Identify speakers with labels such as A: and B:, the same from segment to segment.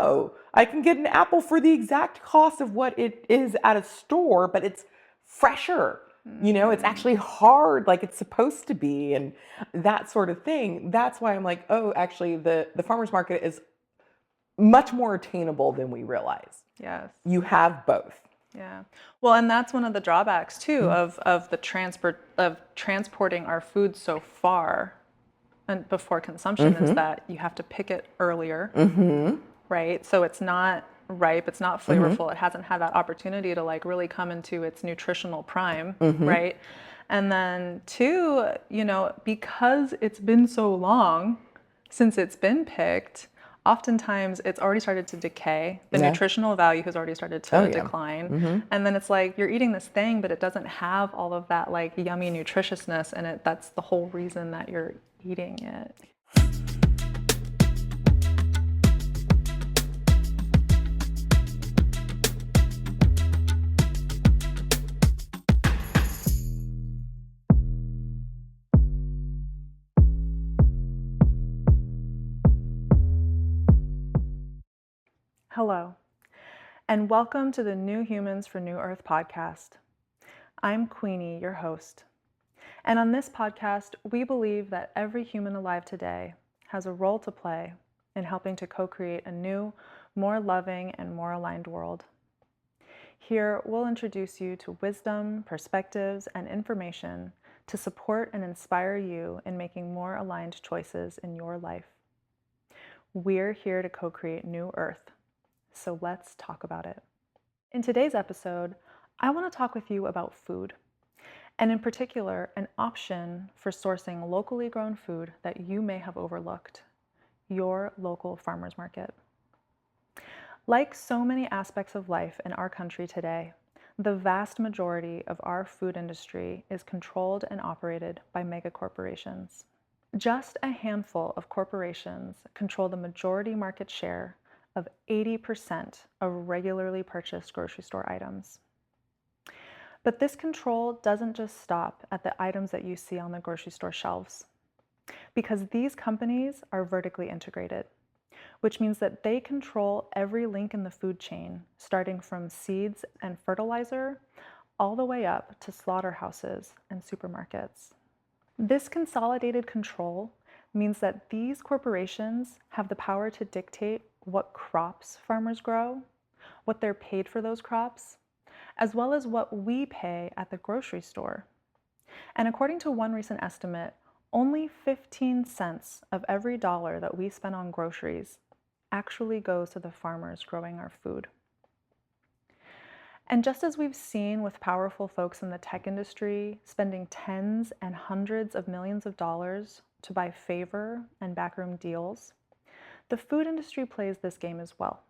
A: oh, I can get an apple for the exact cost of what it is at a store, but it's fresher. It's actually hard like it's supposed to be, and that sort of thing. That's why I'm like, oh, actually, the farmer's market is much more attainable than we realize.
B: Yes.
A: You have both.
B: Yeah. Well, and that's one of the drawbacks too of the transporting our food so far and before consumption is that you have to pick it earlier, right? So it's not ripe, it's not flavorful, it hasn't had that opportunity to like really come into its nutritional prime, right? And then two, because it's been so long since it's been picked, oftentimes it's already started to decay. The nutritional value has already started to decline. And then it's like you're eating this thing, but it doesn't have all of that like yummy nutritiousness in it. That's the whole reason that you're eating it. Hello, and welcome to the New Humans for New Earth podcast. I'm Queenie, your host. And on this podcast, we believe that every human alive today has a role to play in helping to co-create a new, more loving, and more aligned world. Here, we'll introduce you to wisdom, perspectives, and information to support and inspire you in making more aligned choices in your life. We're here to co-create New Earth. So let's talk about it. In today's episode, I want to talk with you about food, and in particular, an option for sourcing locally grown food that you may have overlooked, your local farmer's market. Like so many aspects of life in our country today, the vast majority of our food industry is controlled and operated by mega corporations. Just a handful of corporations control the majority market share of 80% of regularly purchased grocery store items. But this control doesn't just stop at the items that you see on the grocery store shelves, because these companies are vertically integrated, which means that they control every link in the food chain, starting from seeds and fertilizer all the way up to slaughterhouses and supermarkets. This consolidated control means that these corporations have the power to dictate what crops farmers grow, what they're paid for those crops, as well as what we pay at the grocery store. And according to one recent estimate, only 15 cents of every dollar that we spend on groceries actually goes to the farmers growing our food. And just as we've seen with powerful folks in the tech industry spending tens and hundreds of millions of dollars to buy favor and backroom deals, the food industry plays this game as well.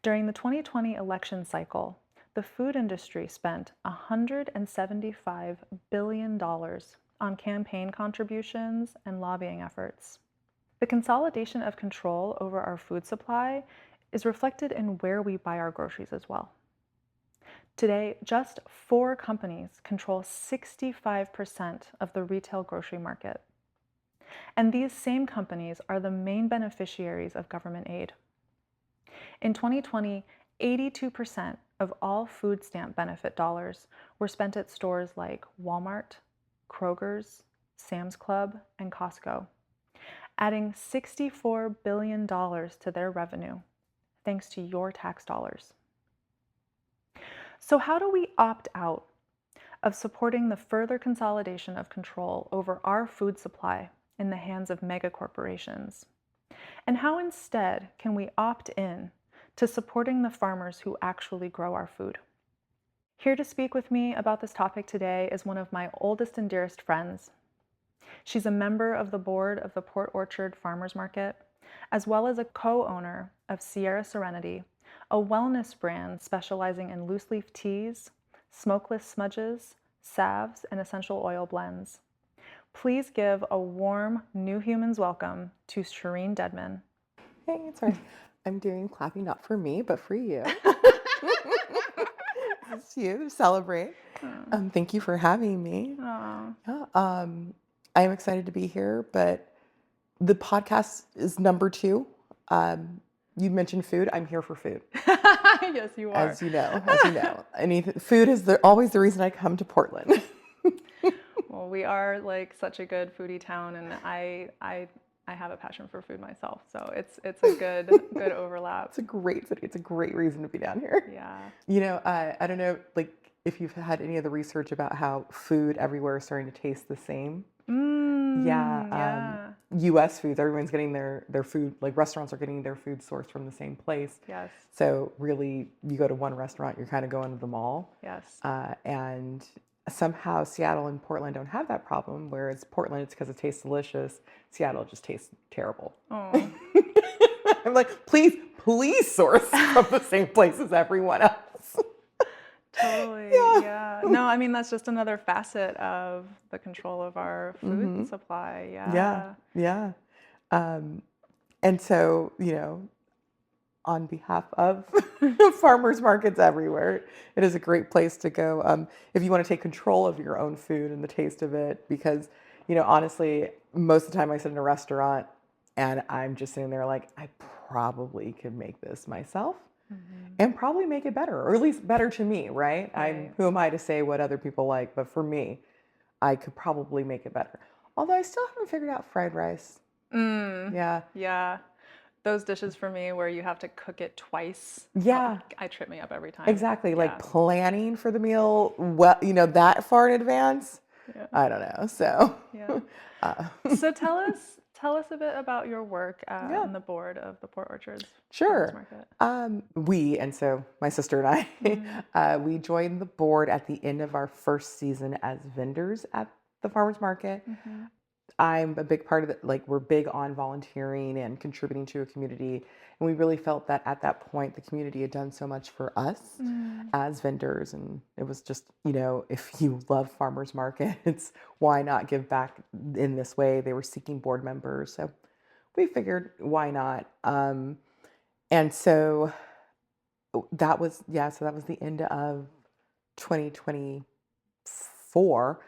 B: During the 2020 election cycle, the food industry spent $175 billion on campaign contributions and lobbying efforts. The consolidation of control over our food supply is reflected in where we buy our groceries as well. Today, just 4 companies control 65% of the retail grocery market. And these same companies are the main beneficiaries of government aid. In 2020, 82% of all food stamp benefit dollars were spent at stores like Walmart, Kroger's, Sam's Club, and Costco, adding $64 billion to their revenue, thanks to your tax dollars. So how do we opt out of supporting the further consolidation of control over our food supply in the hands of mega corporations? And how instead can we opt in to supporting the farmers who actually grow our food? Here to speak with me about this topic today is one of my oldest and dearest friends. She's a member of the board of the Port Orchard Farmers Market, as well as a co-owner of Sierra Serenity, a wellness brand specializing in loose leaf teas, smokeless smudges, salves, and essential oil blends. Please give a warm New Humans welcome to Scheereen Dedman.
A: Hey, it's right. I'm doing clapping not for me, but for you. It's you to celebrate. Thank you for having me. Yeah, I am excited to be here, but the podcast is number 2. You mentioned food. I'm here for food.
B: Yes, you are.
A: As you know, food is always the reason I come to Portland.
B: Well, we are like such a good foodie town, and I have a passion for food myself, so it's a good overlap.
A: It's a great city. It's a great reason to be down here.
B: Yeah.
A: I don't know, like if you've had any of the research about how food everywhere is starting to taste the same.
B: Yeah.
A: U.S. foods, everyone's getting their food, like restaurants are getting their food sourced from the same place.
B: Yes.
A: So really, you go to one restaurant, you're kind of going to them all.
B: Yes.
A: And somehow Seattle and Portland don't have that problem, whereas Portland, it's because it tastes delicious. Seattle just tastes terrible.
B: Oh.
A: I'm like, please source from the same place as everyone else.
B: Totally. Yeah. No, I mean, that's just another facet of the control of our food supply.
A: Yeah. And so, on behalf of farmers markets everywhere, it is a great place to go if you want to take control of your own food and the taste of it. Because, honestly, most of the time I sit in a restaurant and I'm just sitting there like, I probably could make this myself. And probably make it better, or at least better to me, right? Who am I to say what other people like? But for me, I could probably make it better. Although I still haven't figured out fried rice.
B: Yeah. Those dishes for me where you have to cook it twice.
A: Yeah.
B: I trip me up every time.
A: Exactly. Like planning for the meal, well, that far in advance.
B: Yeah.
A: I don't know. So.
B: Yeah. So tell us a bit about your work on the board of the Port Orchards Farmers Market.
A: And so my sister and I, we joined the board at the end of our first season as vendors at the farmers market. I'm a big part of it. Like, we're big on volunteering and contributing to a community. And we really felt that at that point, the community had done so much for us as vendors. And it was just, if you love farmers markets, why not give back in this way? They were seeking board members. So we figured, why not? And so that was the end of 2024.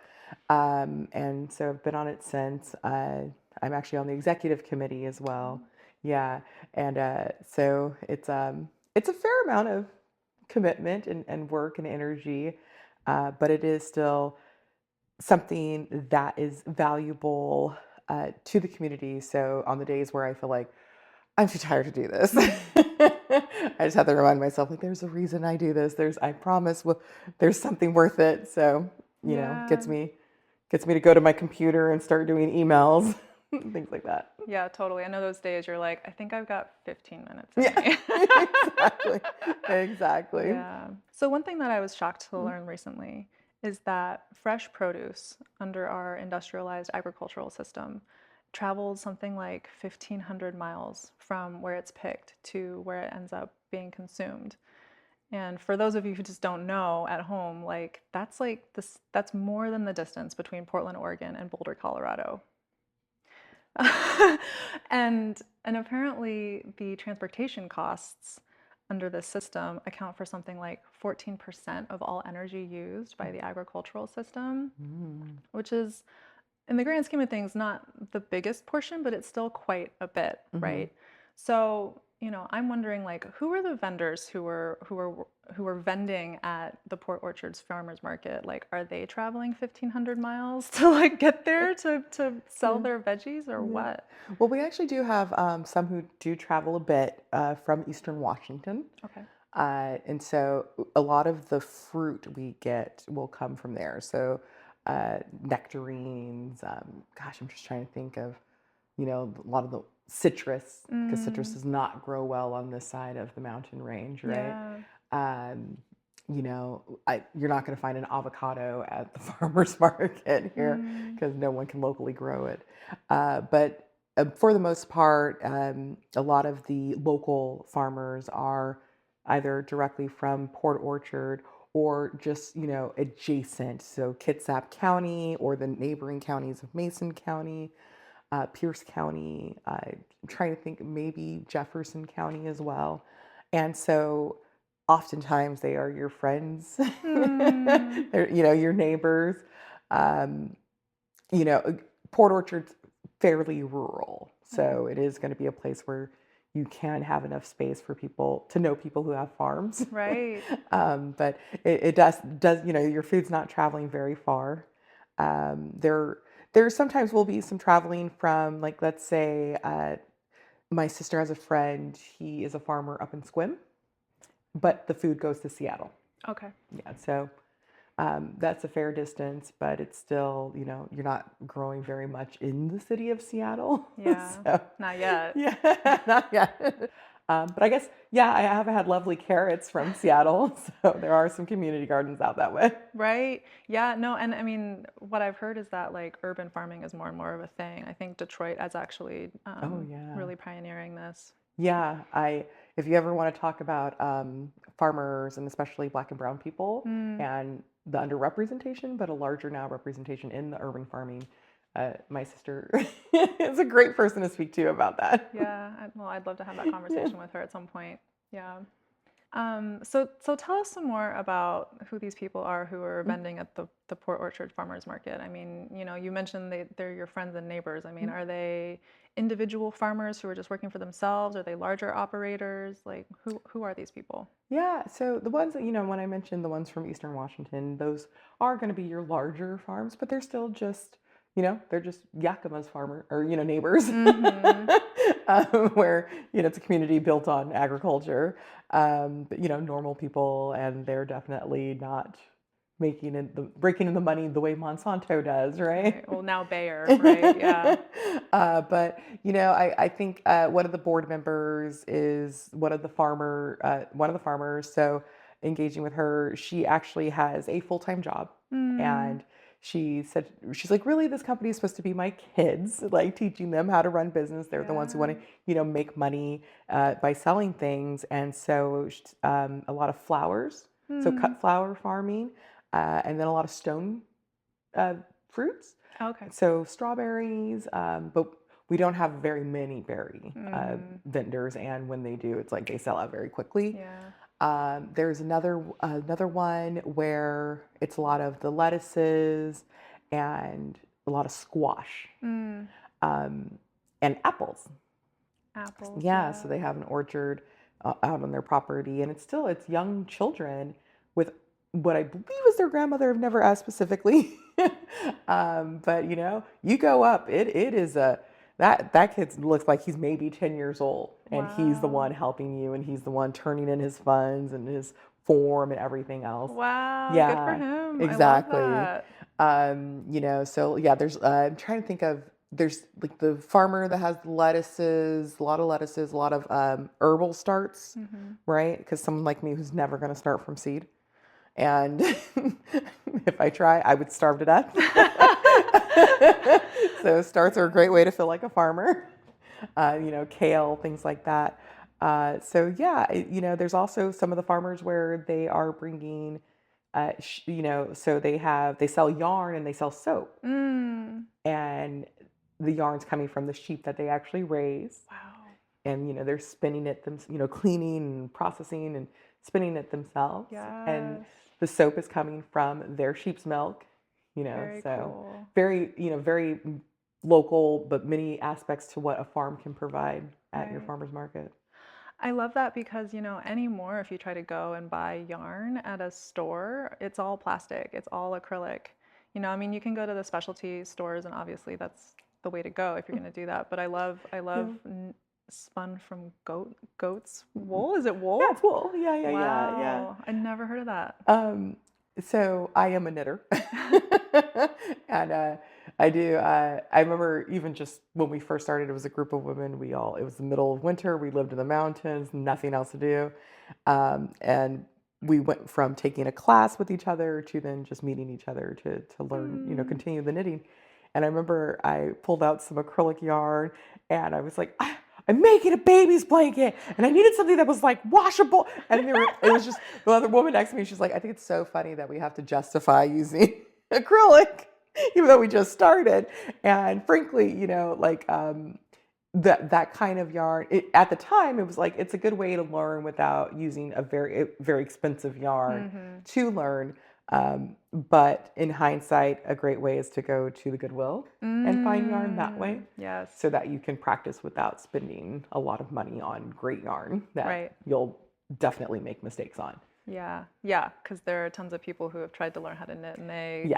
A: And so I've been on it since. I'm actually on the executive committee as well. Yeah. And so it's a fair amount of commitment and work and energy, but it is still something that is valuable to the community. So on the days where I feel like I'm too tired to do this, I just have to remind myself, like, there's a reason I do this. I promise there's something worth it. So, gets me to go to my computer and start doing emails, things like that.
B: Yeah, totally. I know those days you're like, I think I've got 15 minutes.
A: Exactly.
B: Yeah. So one thing that I was shocked to learn recently is that fresh produce under our industrialized agricultural system travels something like 1,500 miles from where it's picked to where it ends up being consumed. And for those of you who just don't know at home, that's more than the distance between Portland, Oregon and Boulder, Colorado. And apparently the transportation costs under this system account for something like 14% of all energy used by the agricultural system, which is, in the grand scheme of things, not the biggest portion, but it's still quite a bit, right? So, I'm wondering, who are the vendors who were vending at the Port Orchards Farmers Market? Are they traveling 1,500 miles to get there to sell their veggies, or what?
A: Well, we actually do have some who do travel a bit from Eastern Washington.
B: Okay.
A: And so a lot of the fruit we get will come from there. So nectarines, I'm just trying to think of, a lot of the citrus, because citrus does not grow well on this side of the mountain range, right?
B: Yeah.
A: You're not going to find an avocado at the farmer's market here because no one can locally grow it. But for the most part, a lot of the local farmers are either directly from Port Orchard or just, adjacent. So Kitsap County or the neighboring counties of Mason County, Pierce County, I'm trying to think, maybe Jefferson County as well. And so oftentimes they are your friends, they're, your neighbors. Port Orchard's fairly rural. So it is going to be a place where, you can have enough space for people to know people who have farms.
B: Right.
A: But it does, your food's not traveling very far. There sometimes will be some traveling from, like, let's say, my sister has a friend, he is a farmer up in Squim, but the food goes to Seattle.
B: Okay.
A: Yeah, so that's a fair distance, but it's still, you're not growing very much in the city of Seattle.
B: Yeah.
A: So,
B: Not yet.
A: yeah, not yet. But I guess, yeah, I have had lovely carrots from Seattle, so there are some community gardens out that way.
B: Right. Yeah. No. And I mean, what I've heard is that like urban farming is more and more of a thing. I think Detroit is actually
A: Oh, yeah.
B: really pioneering this.
A: Yeah, if you ever want to talk about farmers and especially Black and Brown people
B: Mm,
A: and the underrepresentation, but a larger now representation in the urban farming, my sister is a great person to speak to about that.
B: yeah. Well, I'd love to have that
A: Yeah.
B: conversation with her at some point. Yeah. So tell us some more about who these people are who are vending at the Port Orchard Farmers Market. I mean, you mentioned they're your friends and neighbors. I mean, are they individual farmers who are just working for themselves? Are they larger operators? Like, who are these people?
A: Yeah, so the ones that, when I mentioned the ones from Eastern Washington, those are going to be your larger farms, but they're still just, they're just Yakima's farmer or, neighbors,
B: Mm-hmm.
A: where, it's a community built on agriculture, but, normal people, and they're definitely not breaking in the money the way Monsanto does, right?
B: Right. Well, now Bayer, right? Yeah.
A: But I think one of the board members is one of the farmers. So engaging with her, she actually has a full-time job,
B: Mm,
A: and she said she's like, really, this company is supposed to be my kids, like teaching them how to run business. They're the ones who want
B: yeah.
A: to make money by selling things, and so a lot of flowers, so
B: Hmm.
A: cut flower farming, and then a lot of stone uh, fruits.
B: Okay.
A: So strawberries, but we don't have very many berry
B: Mm-hmm.
A: vendors, and when they do, it's like they sell out very quickly.
B: Yeah.
A: There's another one where it's a lot of the lettuces and a lot of squash,
B: Mm.
A: um, and apples.
B: Apples.
A: Yeah, so
B: Yeah.
A: they have an orchard out on their property, and it's young children with what I believe is their grandmother. I've never asked specifically, but you go up. It is that kid looks like he's maybe 10 years old, and he's the
B: Wow.
A: one helping you, and he's the one turning in his funds and his form and everything else.
B: Wow. Good for
A: Yeah,
B: him. I love
A: exactly.
B: that.
A: So yeah, there's I'm trying to think of there's like the farmer that has lettuces, a lot of herbal starts,
B: Mm-hmm.
A: right? Because someone like me who's never going to start from seed, and if I try, I would starve to death. So starts are a great way to feel like a farmer. Kale, things like that. So yeah, there's also some of the farmers where they are bringing, so they sell yarn and they sell soap,
B: Mm.
A: and the yarn's coming from the sheep that they actually raise,
B: Wow.
A: and they're spinning it cleaning and processing and spinning it themselves, and
B: Yes.
A: the soap is coming from their sheep's milk,
B: Very
A: so
B: cool.
A: very local, but many aspects to what a farm can provide at your
B: Right.
A: farmer's market.
B: I love that because, anymore, if you try to go and buy yarn at a store, it's all plastic, it's all acrylic. I mean, you can go to the specialty stores, and obviously that's the way to go if you're going to do that. But I love
A: Yeah.
B: spun from goat's wool. Is it wool?
A: Yeah, it's wool. Yeah.
B: Wow, I never heard of that.
A: Um, so I am a knitter, and I do. I remember even just when we first started, it was a group of women. It was the middle of winter. We lived in the mountains, nothing else to do, and we went from taking a class with each other to then just meeting each other to learn,
B: Mm.
A: continue the knitting. And I remember I pulled out some acrylic yarn, and I was like, I'm making a baby's blanket, and I needed something that was like washable. And it was just the other woman next to me. She's like, I think it's so funny that we have to justify using acrylic, even though we just started. And frankly, that kind of yarn. At the time, it was like it's a good way to learn without using a very very expensive yarn
B: Mm-hmm.
A: to learn. But in hindsight, a great way is to go to the Goodwill and find yarn that way,
B: Yes.
A: so that you can practice without spending a lot of money on great yarn that
B: Right.
A: you'll definitely make mistakes on.
B: Yeah. Yeah. Because there are tons of people who have tried to learn how to knit and they
A: Yeah,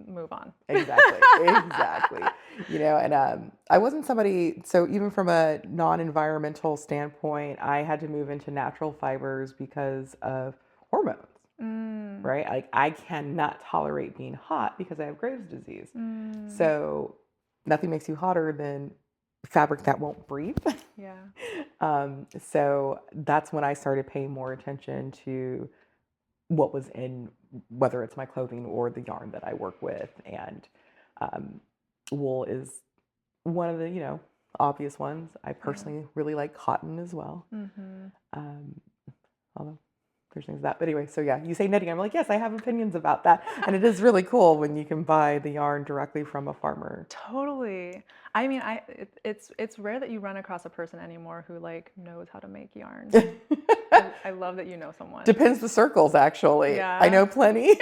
B: move on.
A: exactly, exactly. And I wasn't somebody, so even from a non-environmental standpoint, I had to move into natural fibers because of hormones.
B: Mm.
A: Right? Like I cannot tolerate being hot because I have Graves' disease.
B: Mm.
A: So nothing makes you hotter than fabric that won't breathe.
B: Yeah.
A: So that's when I started paying more attention to what was in, whether it's my clothing or the yarn that I work with. And um, wool is one of the, obvious ones. I personally really like cotton as well.
B: Mm-hmm.
A: Although there's things that, but anyway, so yeah, you say knitting. I'm like, yes, I have opinions about that. And it is really cool when you can buy the yarn directly from a farmer.
B: Totally. I mean, it's rare that you run across a person anymore who like knows how to make yarn. I love that you know someone.
A: Depends the circles, actually.
B: Yeah.
A: I know plenty.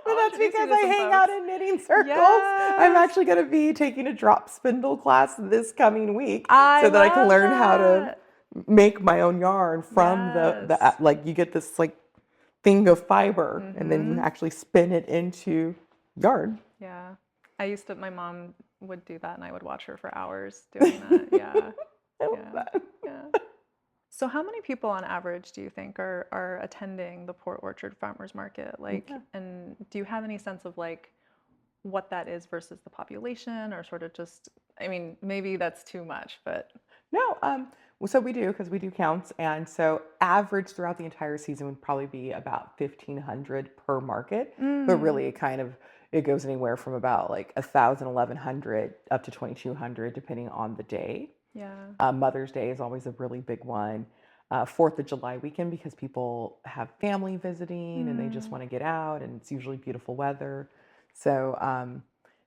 A: But
B: I'll
A: that's
B: introduce you
A: because
B: to
A: I
B: some
A: hang out
B: folks.
A: in knitting circles. I'm
B: Yes.
A: actually going to be taking a drop spindle class this coming week
B: I
A: so that I can
B: love
A: learn how to
B: that.
A: make my own yarn from the
B: Yes.
A: like you get this like thing of fiber and then you actually spin it into yarn.
B: Yeah. My mom would do that and I would watch her for hours doing that. Yeah.
A: I love
B: Yeah.
A: that.
B: Yeah. So how many people on average do you think are attending the Port Orchard Farmers Market? Like,
A: Yeah.
B: and do you have any sense of like what that is versus the population or sort of just, I mean, maybe that's too much, but
A: No, so we do because we do counts, and so average throughout the entire season would probably be about 1,500 per market, but really it goes anywhere from about like 1,000, 1,100 up to 2,200 depending on the day.
B: yeah.
A: Mother's Day is always a really big one. 4th of July weekend because people have family visiting and they just want to get out, and it's usually beautiful weather. So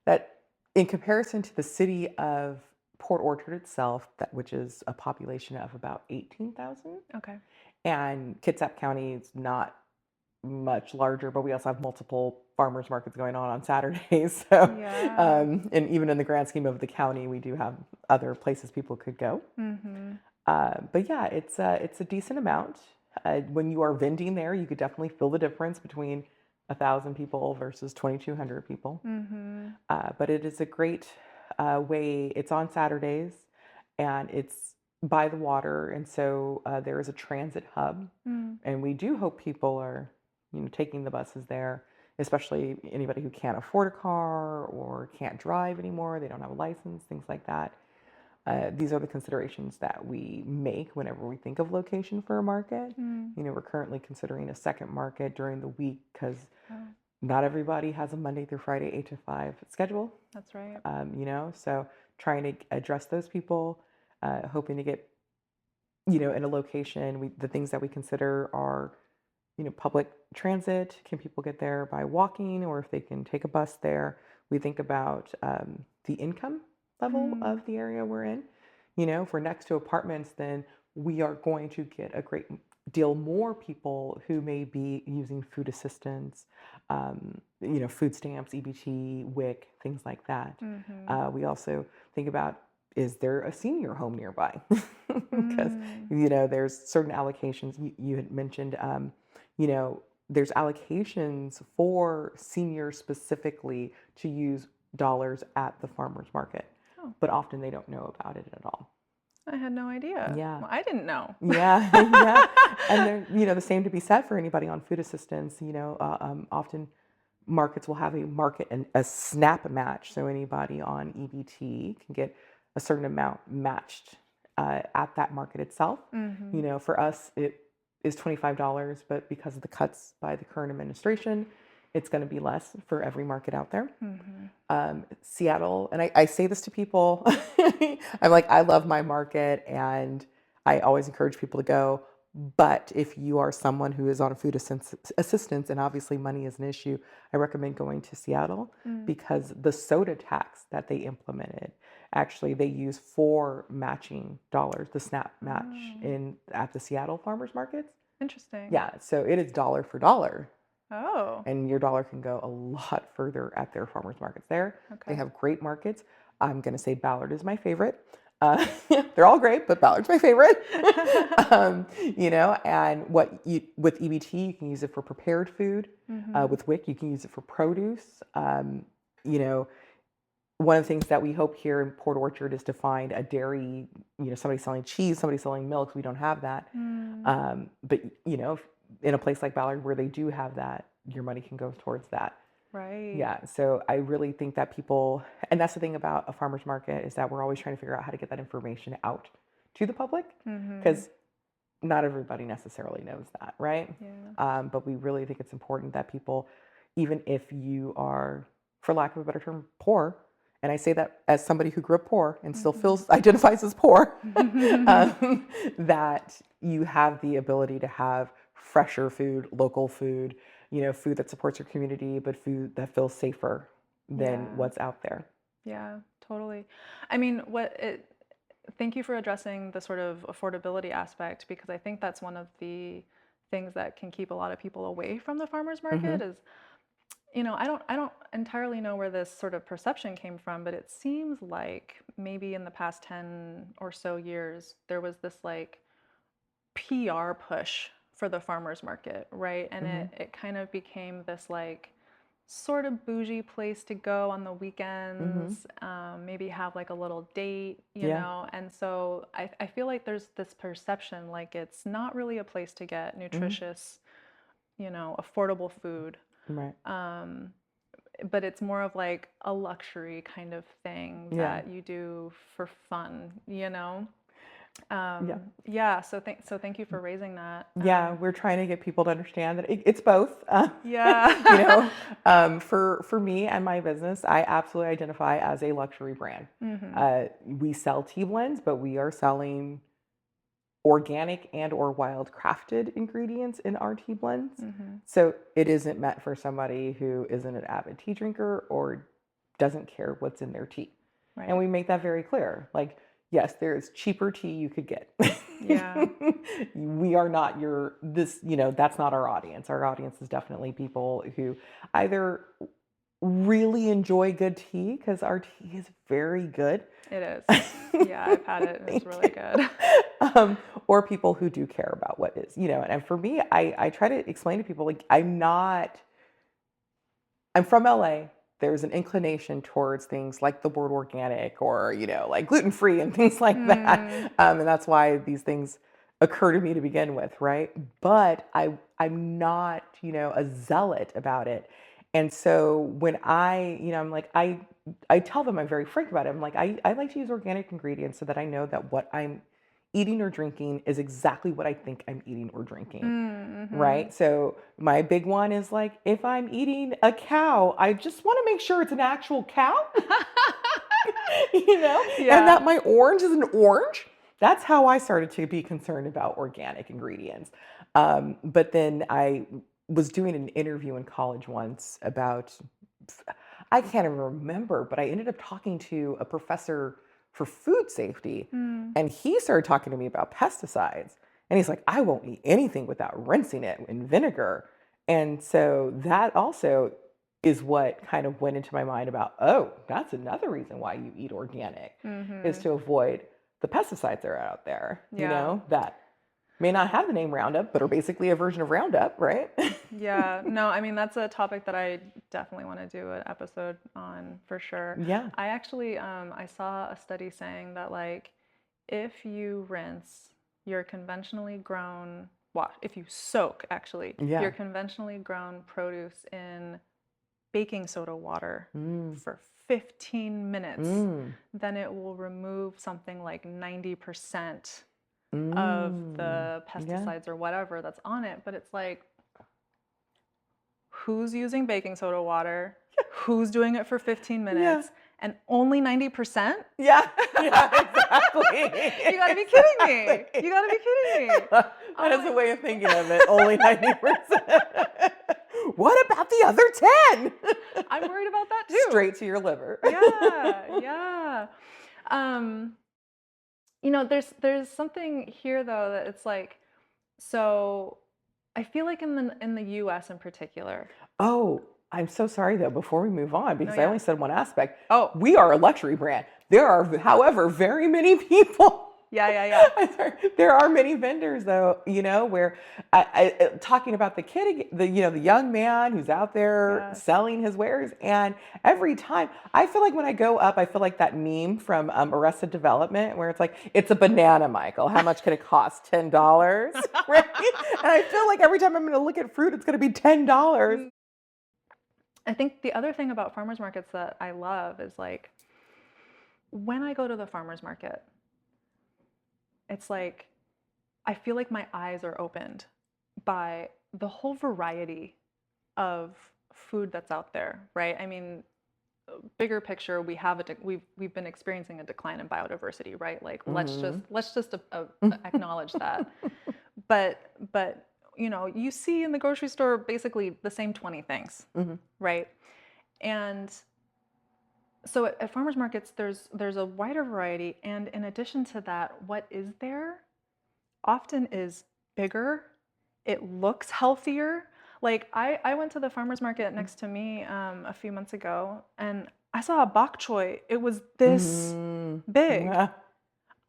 A: that, in comparison to the city of Port Orchard itself, which is a population of about 18,000,
B: Okay.
A: and Kitsap County is not much larger, but we also have multiple farmers markets going on Saturdays. So,
B: Yeah.
A: and even in the grand scheme of the county, we do have other places people could go.
B: Mm-hmm.
A: But yeah, it's a decent amount. When you are vending there, you could definitely feel the difference between 1,000 people versus 2,200 people.
B: Mm-hmm.
A: But it is a great way. It's on Saturdays, and it's by the water, and so there is a transit hub, and we do hope people are, taking the buses there, especially anybody who can't afford a car or can't drive anymore. They don't have a license, things like that. These are the considerations that we make whenever we think of location for a market. We're currently considering a second market during the week because not everybody has a Monday through Friday 8 to 5 schedule.
B: That's right.
A: So trying to address those people, hoping to get, in a location. The things that we consider are, public transit. Can people get there by walking, or if they can take a bus there? We think about the income level of the area we're in. If we're next to apartments, then we are going to get a great deal more people who may be using food assistance, food stamps, EBT, WIC, things like that. We also think about, is there a senior home nearby? Because, there's certain allocations. You had mentioned, there's allocations for seniors specifically to use dollars at the farmer's market. But often they don't know about it at all.
B: I had no idea.
A: Yeah.
B: Well, I didn't know.
A: Yeah, yeah. And then, the same to be said for anybody on food assistance. Often markets will have a market and a SNAP match. So anybody on EBT can get a certain amount matched at that market itself. For us, it is $25, but because of the cuts by the current administration, it's going to be less for every market out there. Seattle, and I say this to people, I'm like, I love my market and I always encourage people to go. But if you are someone who is on food assistance, and obviously money is an issue, I recommend going to Seattle because the soda tax that they implemented, actually they use for matching dollars, the SNAP match at the Seattle farmers markets.
B: Interesting.
A: Yeah, so it is dollar for dollar.
B: Oh,
A: And your dollar can go a lot further at their farmers markets there. They
B: okay.
A: have great markets. I'm going to say Ballard is my favorite. They're all great, but Ballard's my favorite. And with EBT, you can use it for prepared food. With WIC, you can use it for produce. You know, one of the things that we hope here in Port Orchard is to find a dairy, somebody selling cheese, somebody selling milk. We don't have that. But, in a place like Ballard where they do have that, your money can go towards that.
B: Right.
A: Yeah. So I really think that people, and that's the thing about a farmer's market, is that we're always trying to figure out how to get that information out to the public, because not everybody necessarily knows that, right?
B: Yeah.
A: But we really think it's important that people, even if you are, for lack of a better term, poor, and I say that as somebody who grew up poor and still identifies as poor, that you have the ability to have fresher food, local food, food that supports your community, but food that feels safer than what's out there.
B: Yeah, totally. I mean, thank you for addressing the sort of affordability aspect, because I think that's one of the things that can keep a lot of people away from the farmers market is, I don't entirely know where this sort of perception came from, but it seems like maybe in the past 10 or so years, there was this like PR push for the farmers market, right? And it kind of became this like sort of bougie place to go on the weekends, maybe have like a little date, you know? And so I feel like there's this perception like it's not really a place to get nutritious, affordable food.
A: Right.
B: But it's more of like a luxury kind of thing that you do for fun, So thank you for raising that.
A: We're trying to get people to understand that it's both.
B: Yeah.
A: For me and my business, I absolutely identify as a luxury brand. We sell tea blends, but we are selling organic and or wild crafted ingredients in our tea blends. So it isn't meant for somebody who isn't an avid tea drinker or doesn't care what's in their tea.
B: Right.
A: And we make that very clear. Like, yes, there is cheaper tea you could get.
B: Yeah.
A: We are not that's not our audience. Our audience is definitely people who either really enjoy good tea, because our tea is very good.
B: It is. Yeah, I've had it. It's really good.
A: Or people who do care about what is, and for me, I try to explain to people, like, I'm from LA. There's an inclination towards things like the word organic or, like gluten-free and things like that. And that's why these things occur to me to begin with, right? But I'm not, a zealot about it. And so when I'm like, I tell them, I'm very frank about it. I'm like, I like to use organic ingredients so that I know that what I'm eating or drinking is exactly what I think I'm eating or drinking, right? So my big one is like, if I'm eating a cow, I just want to make sure it's an actual cow, and that my orange is an orange. That's how I started to be concerned about organic ingredients. But then I was doing an interview in college once about, I can't even remember, but I ended up talking to a professor for food safety, and he started talking to me about pesticides. And he's like, I won't eat anything without rinsing it in vinegar. And so that also is what kind of went into my mind about, oh, that's another reason why you eat organic, is to avoid the pesticides that are out there, that may not have the name Roundup, but are basically a version of Roundup, right?
B: Yeah, no, I mean, that's a topic that I definitely want to do an episode on for sure.
A: Yeah.
B: I actually, I saw a study saying that like, if you rinse your conventionally grown, if you soak actually, your conventionally grown produce in baking soda water for 15 minutes, then it will remove something like 90% of the pesticides or whatever that's on it. But it's like, who's using baking soda water? Who's doing it for 15 minutes? And only 90%?
A: Yeah, exactly.
B: You gotta be kidding me. You gotta be kidding me.
A: That is a way of thinking of it. Only 90%. What about the other 10?
B: I'm worried about that too.
A: Straight to your liver.
B: Yeah. There's something here though that it's like, so I feel like in the US in particular.
A: Oh, I'm so sorry though, before we move on,
B: No,
A: because I
B: yeah.
A: only said one aspect.
B: Oh,
A: We are a luxury brand. There are, however, very many people.
B: yeah.
A: I'm sorry. There are many vendors though, where talking about the kid, the young man who's out there
B: Yes.
A: selling his wares. And every time I feel like when I go up, I feel like that meme from Arrested Development where it's like, it's a banana, Michael. How much could it cost? $10, right? And I feel like every time I'm going to look at fruit, it's going to be $10.
B: I think the other thing about farmers markets that I love is like when I go to the farmers market, it's like I feel like my eyes are opened by the whole variety of food that's out there, right? I mean, bigger picture, we've been experiencing a decline in biodiversity, right? Like let's just acknowledge that. But you see in the grocery store basically the same 20 things, right? And so at farmers markets, there's a wider variety, and in addition to that, what is there often is bigger. It looks healthier. Like I went to the farmers market next to me a few months ago, and I saw a bok choy. It was this big.
A: Yeah.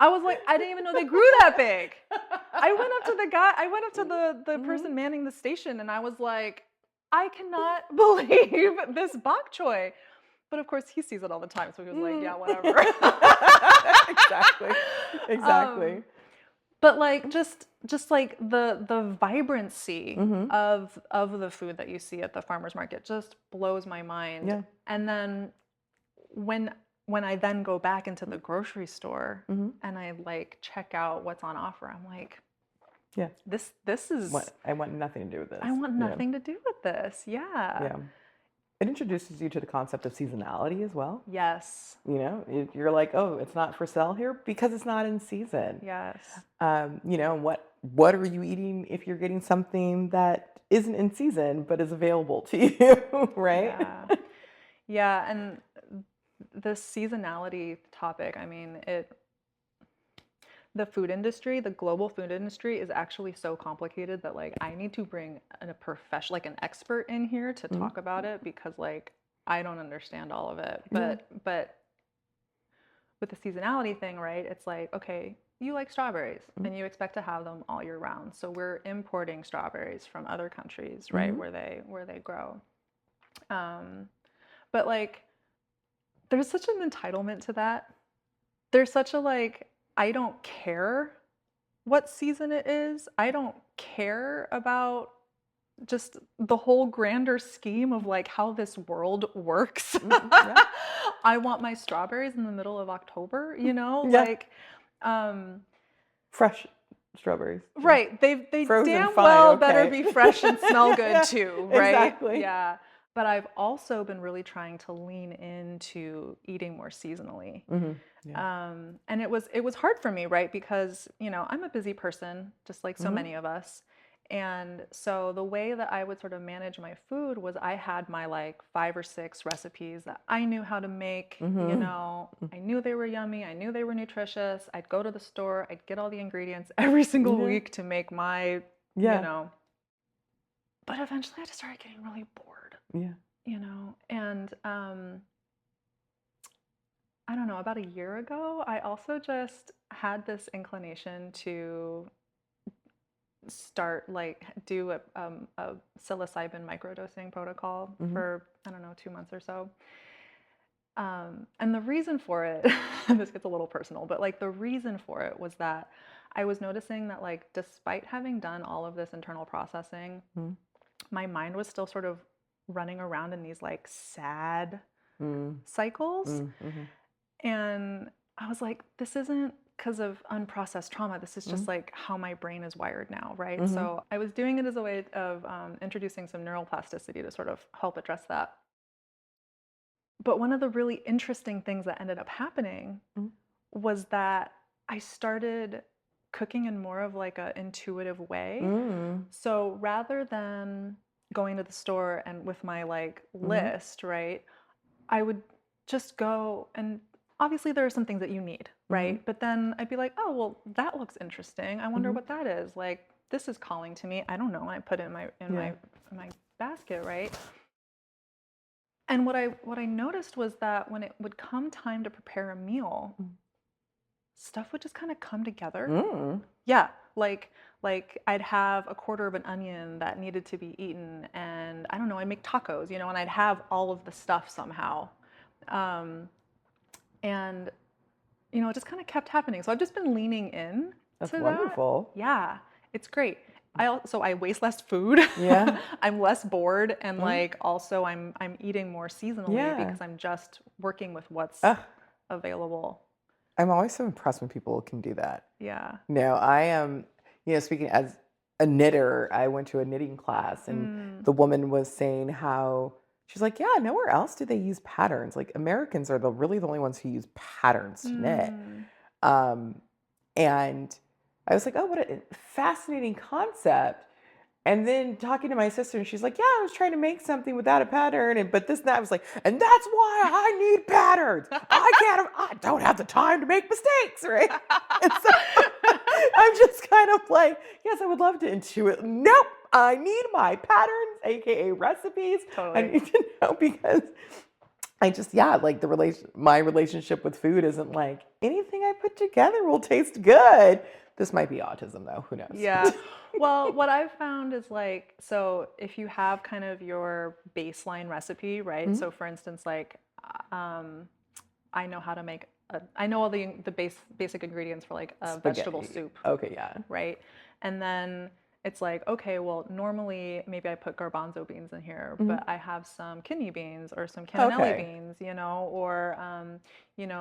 B: I was like, I didn't even know they grew that big. I went up to the person manning the station, and I was like, I cannot believe this bok choy. But of course, he sees it all the time, so he was like, yeah, whatever.
A: Exactly.
B: But like just like the vibrancy of the food that you see at the farmers market just blows my mind.
A: Yeah.
B: And then when I then go back into the grocery store and I like check out what's on offer, I'm like,
A: yeah,
B: this is
A: I want nothing to do with this.
B: I want nothing to do with this. Yeah.
A: Yeah. It introduces you to the concept of seasonality as well.
B: Yes.
A: You're like, oh, it's not for sale here because it's not in season.
B: Yes.
A: What are you eating if you're getting something that isn't in season but is available to you, right?
B: Yeah. Yeah, and the seasonality topic, I mean, the food industry, the global food industry is actually so complicated that like I need to bring a professional, like an expert in here to talk about it because like I don't understand all of it. But with the seasonality thing, right? It's like, okay, you like strawberries and you expect to have them all year round. So we're importing strawberries from other countries, right? Where they grow. But like there's such an entitlement to that. There's such a like, I don't care what season it is. I don't care about just the whole grander scheme of like how this world works. Yeah. I want my strawberries in the middle of October, like
A: fresh strawberries.
B: Right. They
A: Frozen,
B: damn
A: fine,
B: well
A: okay.
B: better be fresh and smell good too, right?
A: Exactly.
B: Yeah. But I've also been really trying to lean into eating more seasonally. Yeah. And it was hard for me, right? Because, I'm a busy person, just like so many of us. And so the way that I would sort of manage my food was I had my like 5 or 6 recipes that I knew how to make, I knew they were yummy. I knew they were nutritious. I'd go to the store, I'd get all the ingredients every single week to make my, but eventually I just started getting really bored.
A: Yeah.
B: And I don't know, about a year ago, I also just had this inclination to start do a psilocybin microdosing protocol for, I don't know, 2 months or so. And the reason for it, this gets a little personal, but like the reason for it was that I was noticing that like, despite having done all of this internal processing, my mind was still sort of running around in these like sad cycles. And I was like, this isn't because of unprocessed trauma. This is just like how my brain is wired now, right? So I was doing it as a way of introducing some neuroplasticity to sort of help address that. But one of the really interesting things that ended up happening was that I started cooking in more of like an intuitive way. So rather than going to the store and with my like list, right, I would just go, and obviously there are some things that you need, right? But then I'd be like, oh, well, that looks interesting. I wonder what that is. Like, this is calling to me. I don't know. And I put it in my basket, right? And what I noticed was that when it would come time to prepare a meal, stuff would just kind of come together. Yeah, like I'd have a quarter of an onion that needed to be eaten, and I don't know, I'd make tacos, and I'd have all of the stuff somehow. And it just kind of kept happening. So I've just been leaning in
A: That's
B: to
A: wonderful.
B: that. Yeah, it's great. I waste less food.
A: Yeah.
B: I'm less bored, and like also I'm eating more seasonally because I'm just working with what's available.
A: I'm always so impressed when people can do that.
B: Yeah.
A: No, I am, speaking as a knitter, I went to a knitting class and the woman was saying how she's like, yeah, nowhere else do they use patterns. Like Americans are really the only ones who use patterns to knit. And I was like, oh, what a fascinating concept. And then talking to my sister, and she's like, yeah, I was trying to make something without a pattern, but this and that. I was like, and that's why I need patterns. I don't have the time to make mistakes, right? And so I'm just kind of like, yes, I would love to intuit. Nope, I need my patterns, AKA recipes.
B: Totally.
A: I need to know because I just, like my relationship with food isn't like anything I put together will taste good. This might be autism though, who knows?
B: Yeah. Well, what I've found is like, so if you have kind of your baseline recipe, right? So for instance, like, I know how to make I know all the basic ingredients for like a vegetable soup.
A: Okay, yeah.
B: Right. And then it's like, okay, well, normally maybe I put garbanzo beans in here, but I have some kidney beans or some cannellini beans, or,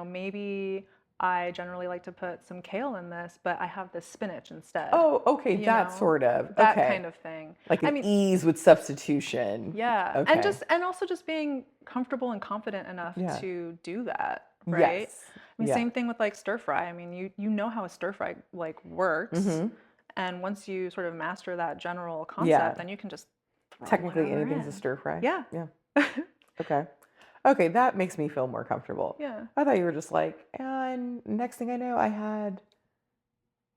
B: maybe I generally like to put some kale in this, but I have this spinach instead.
A: Oh, okay, that sort of.
B: That kind of thing.
A: Like ease with substitution.
B: Yeah.
A: Okay.
B: And also just being comfortable and confident enough to do that, right?
A: Yes.
B: I mean, same thing with like stir fry. I mean, you know how a stir fry like works. And once you sort of master that general concept, then you can just
A: technically anything's a stir fry.
B: Yeah.
A: Yeah. Okay, that makes me feel more comfortable.
B: Yeah.
A: I thought you were just like, and next thing I know, I had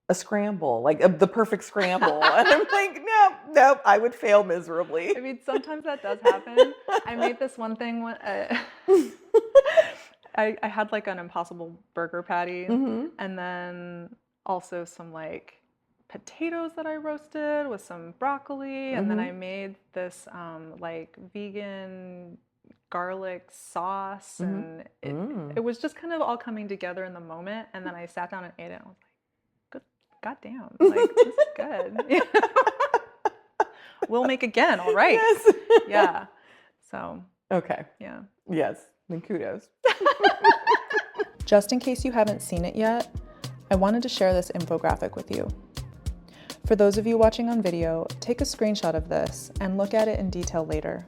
A: a scramble, like the perfect scramble. And I'm like, nope, I would fail miserably.
B: I mean, sometimes that does happen. I made this one thing when I had like an Impossible burger patty, and then also some like potatoes that I roasted with some broccoli, and then I made this like vegan garlic sauce, and it was just kind of all coming together in the moment. And then I sat down and ate it, and I was like, God damn, like this is good. We'll make again, all right.
A: Yes.
B: Yeah. So.
A: Okay.
B: Yeah.
A: Yes. Then kudos.
B: Just in case you haven't seen it yet, I wanted to share this infographic with you. For those of you watching on video, take a screenshot of this and look at it in detail later.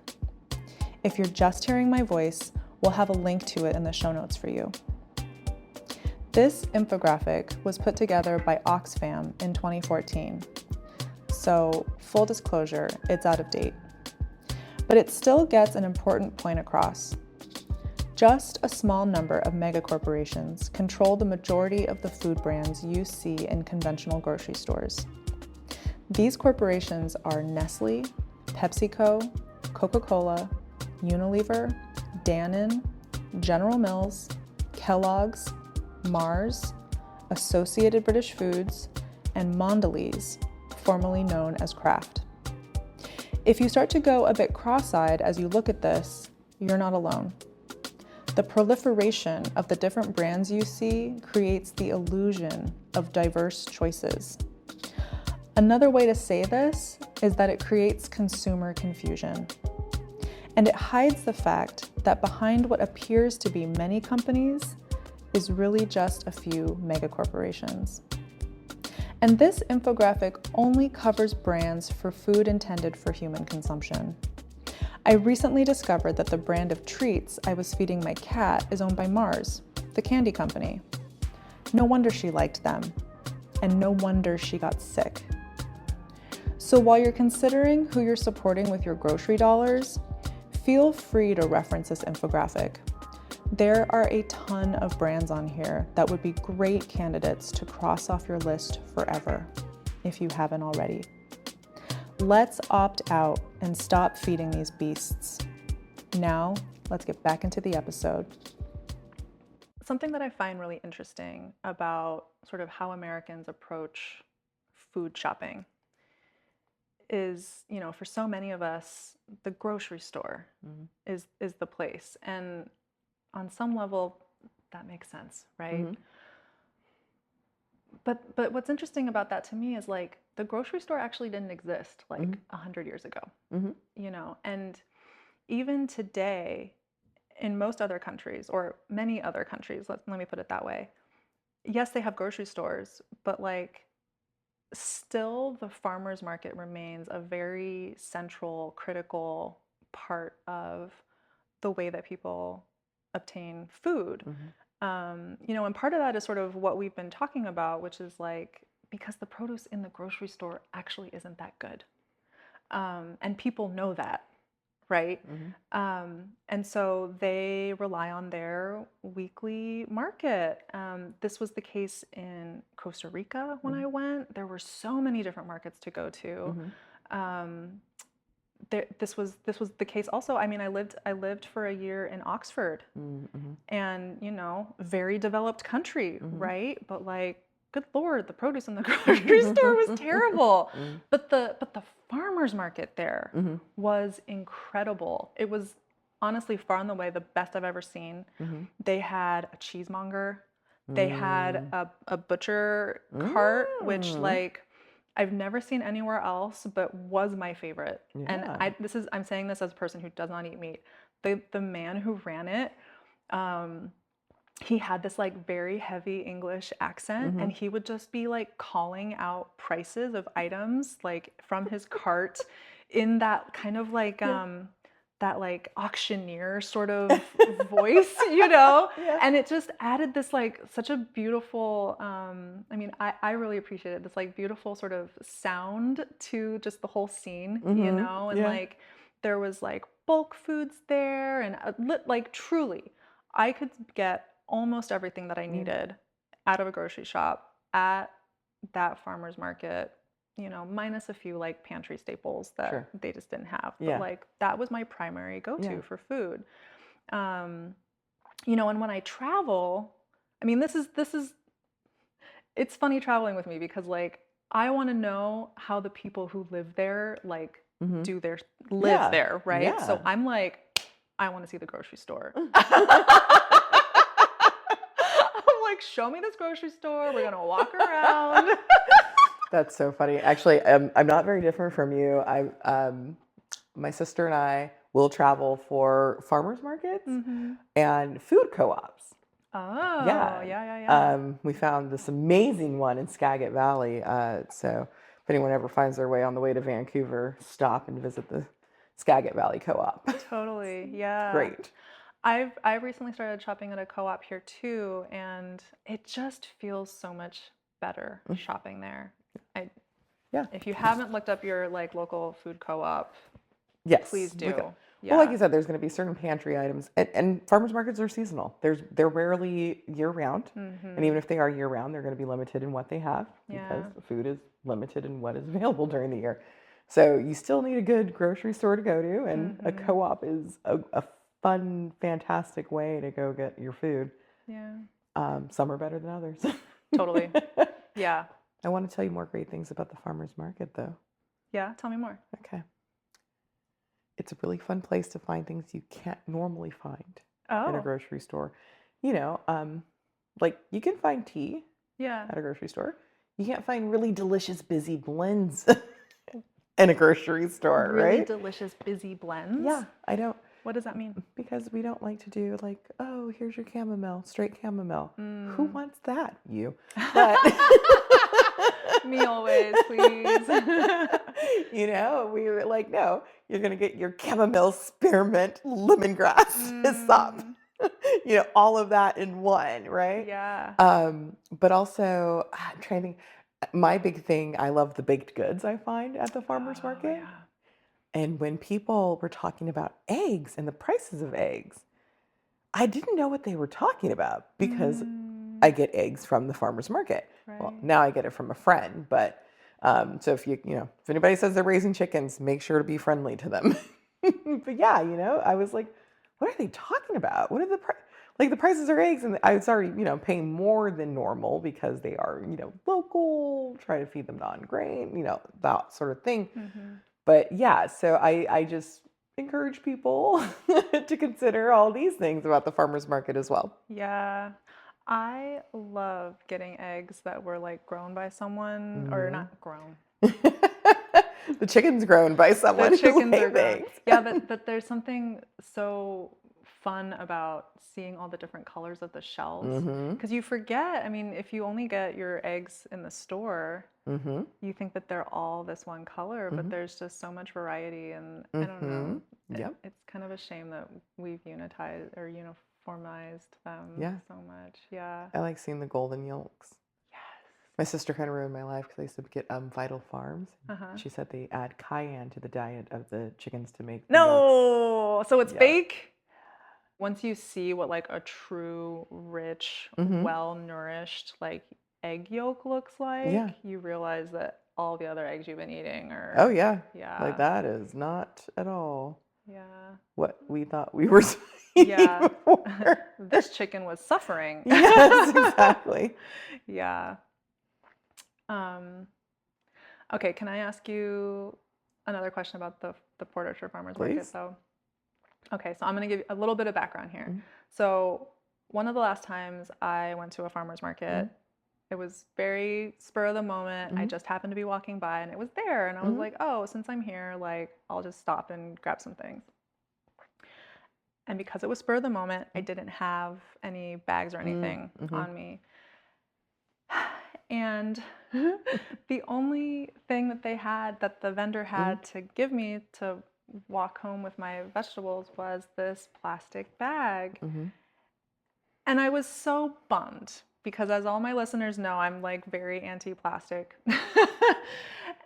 B: If you're just hearing my voice, we'll have a link to it in the show notes for you. This infographic was put together by Oxfam in 2014. So, full disclosure, it's out of date. But it still gets an important point across. Just a small number of megacorporations control the majority of the food brands you see in conventional grocery stores. These corporations are Nestle, PepsiCo, Coca-Cola, Unilever, Danone, General Mills, Kellogg's, Mars, Associated British Foods, and Mondelez, formerly known as Kraft. If you start to go a bit cross-eyed as you look at this, you're not alone. The proliferation of the different brands you see creates the illusion of diverse choices. Another way to say this is that it creates consumer confusion. And it hides the fact that behind what appears to be many companies is really just a few megacorporations. And this infographic only covers brands for food intended for human consumption. I recently discovered that the brand of treats I was feeding my cat is owned by Mars, the candy company. No wonder she liked them, and no wonder she got sick. So while you're considering who you're supporting with your grocery dollars, feel free to reference this infographic. There are a ton of brands on here that would be great candidates to cross off your list forever. if you haven't already. Let's opt out and stop feeding these beasts. Now, let's get back into the episode. Something that I find really interesting about sort of how Americans approach food shopping is, for so many of us, the grocery store is the place. And on some level, that makes sense, right? But what's interesting about that to me is like the grocery store actually didn't exist like 100 years ago, and even today in most other countries or many other countries, let me put it that way. Yes, they have grocery stores, but like still the farmers market remains a very central, critical part of the way that people obtain food. And part of that is sort of what we've been talking about, which is like, because the produce in the grocery store actually isn't that good. And people know that, right? And so they rely on their weekly market. This was the case in Costa Rica when I went. There were so many different markets to go to. This was the case also. I mean, I lived for a year in Oxford, and very developed country, right? But like, good Lord, the produce in the grocery store was terrible. But the farmers market there was incredible. It was honestly far and away the best I've ever seen. They had a cheesemonger. They had a butcher cart, which like I've never seen anywhere else, but was my favorite. And I'm saying this as a person who does not eat meat. The man who ran it, he had this like very heavy English accent, and he would just be like calling out prices of items like from his cart in that kind of like that like auctioneer sort of voice, and it just added this like such a beautiful, I really appreciated this like beautiful sort of sound to just the whole scene, and like there was like bulk foods there, and like truly I could get almost everything that I needed out of a grocery shop at that farmer's market, minus a few like pantry staples that they just didn't have. But like that was my primary go-to for food. And when I travel, I mean, it's funny traveling with me because like I want to know how the people who live there like live there, right? Yeah. So I'm like, I want to see the grocery store. Like, show me this grocery store. We're gonna walk around.
A: That's so funny. Actually, I'm not very different from you. My sister and I will travel for farmers markets and food co-ops.
B: Oh, yeah.
A: We found this amazing one in Skagit Valley. So if anyone ever finds their way on the way to Vancouver, stop and visit the Skagit Valley Co-op.
B: Totally, yeah.
A: Great.
B: I've recently started shopping at a co-op here too, and it just feels so much better shopping there. If you haven't looked up your like local food co-op,
A: yes,
B: please do.
A: Well, like you said, there's going to be certain pantry items, and farmers markets are seasonal. They're rarely year round, and even if they are year round, they're going to be limited in what they have because the food is limited in what is available during the year. So you still need a good grocery store to go to, and a co-op is a fun, fantastic way to go get your food.
B: Yeah.
A: Some are better than others.
B: Totally. Yeah.
A: I want to tell you more great things about the farmers market, though.
B: Yeah, tell me more.
A: Okay. It's a really fun place to find things you can't normally find in a grocery store. Like you can find tea at a grocery store. You can't find really delicious busy blends in a grocery store, right?
B: Really delicious busy blends?
A: Yeah, I don't.
B: What does that mean?
A: Because we don't like to do like, oh, here's your chamomile, straight chamomile. Who wants that? You. But
B: me always, please.
A: We were like, no, you're going to get your chamomile, spearmint, lemongrass, hyssop. All of that in one, right?
B: Yeah.
A: But also, I'm trying to think, my big thing, I love the baked goods I find at the farmer's market.
B: Yeah.
A: And when people were talking about eggs and the prices of eggs, I didn't know what they were talking about because I get eggs from the farmer's market.
B: Right.
A: Well, now I get it from a friend, but So if anybody says they're raising chickens, make sure to be friendly to them. But yeah, I was like, what are they talking about? What are the prices of eggs? And I was already, paying more than normal because they are, local, try to feed them non-grain, that sort of thing.
B: Mm-hmm.
A: But yeah, so I just encourage people to consider all these things about the farmer's market as well.
B: Yeah. I love getting eggs that were like grown by someone, or
A: Mhm.
B: not grown.
A: The chicken's grown by
B: The
A: someone who
B: chickens are
A: lays
B: grown.
A: eggs.
B: Yeah, but there's something so fun about seeing all the different colors of the shells.
A: Mm-hmm.
B: Because you forget, I mean, if you only get your eggs in the store,
A: Mm-hmm.
B: you think that they're all this one color, but
A: Mm-hmm.
B: there's just so much variety, and I don't
A: Mm-hmm.
B: know.
A: Yep.
B: It's kind of a shame that we've unitized or uniformized them
A: Yeah.
B: so much. Yeah.
A: I like seeing the golden yolks.
B: Yes.
A: My sister kind of ruined my life because I used to get Vital Farms.
B: Uh-huh.
A: She said they add cayenne to the diet of the chickens to make the yolks.
B: No, so it's
A: Yeah.
B: fake? Once you see what like a true, rich,
A: Mm-hmm.
B: well-nourished like egg yolk looks like,
A: Yeah.
B: you realize that all the other eggs you've been eating are
A: Oh yeah.
B: yeah.
A: Like that is not at all
B: Yeah.
A: what we thought we were eating
B: Yeah.
A: before.
B: This chicken was suffering.
A: Yes, exactly.
B: Yeah. Okay, can I ask you another question about the Port Orchard Farmers Market
A: Please.
B: though? Okay, so I'm going to give you a little bit of background here.
A: Mhm.
B: So, one of the last times I went to a farmer's market, it was very spur of the moment. I
A: Mhm.
B: just happened to be walking by and it was there. And I was
A: Mhm.
B: like, oh, since I'm here, like, I'll just stop and grab some things. And because it was spur of the moment, I didn't have any bags or anything
A: Mhm.
B: on me. And the only thing that they had, that the vendor had to give me to walk home with my vegetables, was this plastic bag.
A: Mhm.
B: And I was so bummed because, as all my listeners know, I'm like very anti-plastic.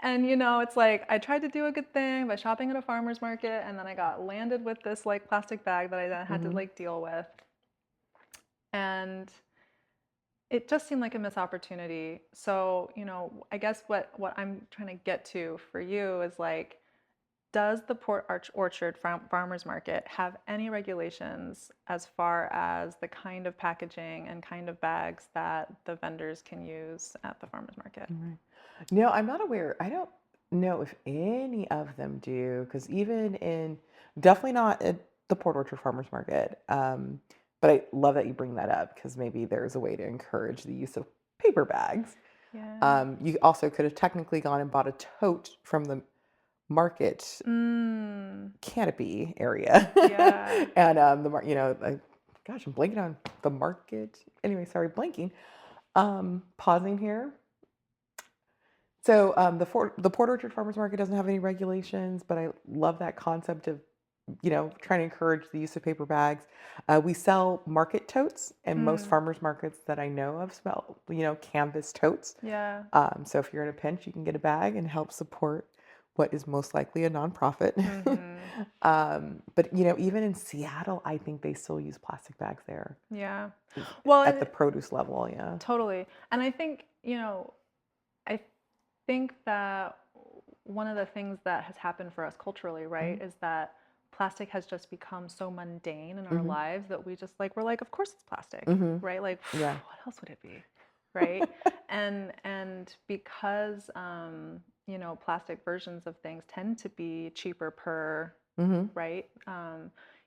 B: And it's like I tried to do a good thing by shopping at a farmer's market, and then I got landed with this like plastic bag that I then had to like deal with. And it just seemed like a missed opportunity. So, I guess what I'm trying to get to for you is like, does the Port Orchard Farmers Market have any regulations as far as the kind of packaging and kind of bags that the vendors can use at the farmers market?
A: Right. No, I'm not aware. I don't know if any of them do, because definitely not at the Port Orchard Farmers Market. But I love that you bring that up because maybe there's a way to encourage the use of paper bags.
B: Yeah.
A: You also could have technically gone and bought a tote from the market canopy area.
B: Yeah.
A: And gosh, I'm blanking on the market. Anyway, sorry, blanking. Pausing here. So the Port Orchard Farmers Market doesn't have any regulations, but I love that concept of trying to encourage the use of paper bags. We sell market totes, and most farmers markets that I know of sell canvas totes.
B: Yeah.
A: So if you're in a pinch, you can get a bag and help support what is most likely a nonprofit. But even in Seattle, I think they still use plastic bags there.
B: Yeah. Well,
A: At the produce level, yeah.
B: Totally. And I think, I think that one of the things that has happened for us culturally, right, is that plastic has just become so mundane in our lives that we're like, of course it's plastic, right? Like,
A: Yeah.
B: what else would it be, right? and because plastic versions of things tend to be cheaper per, right?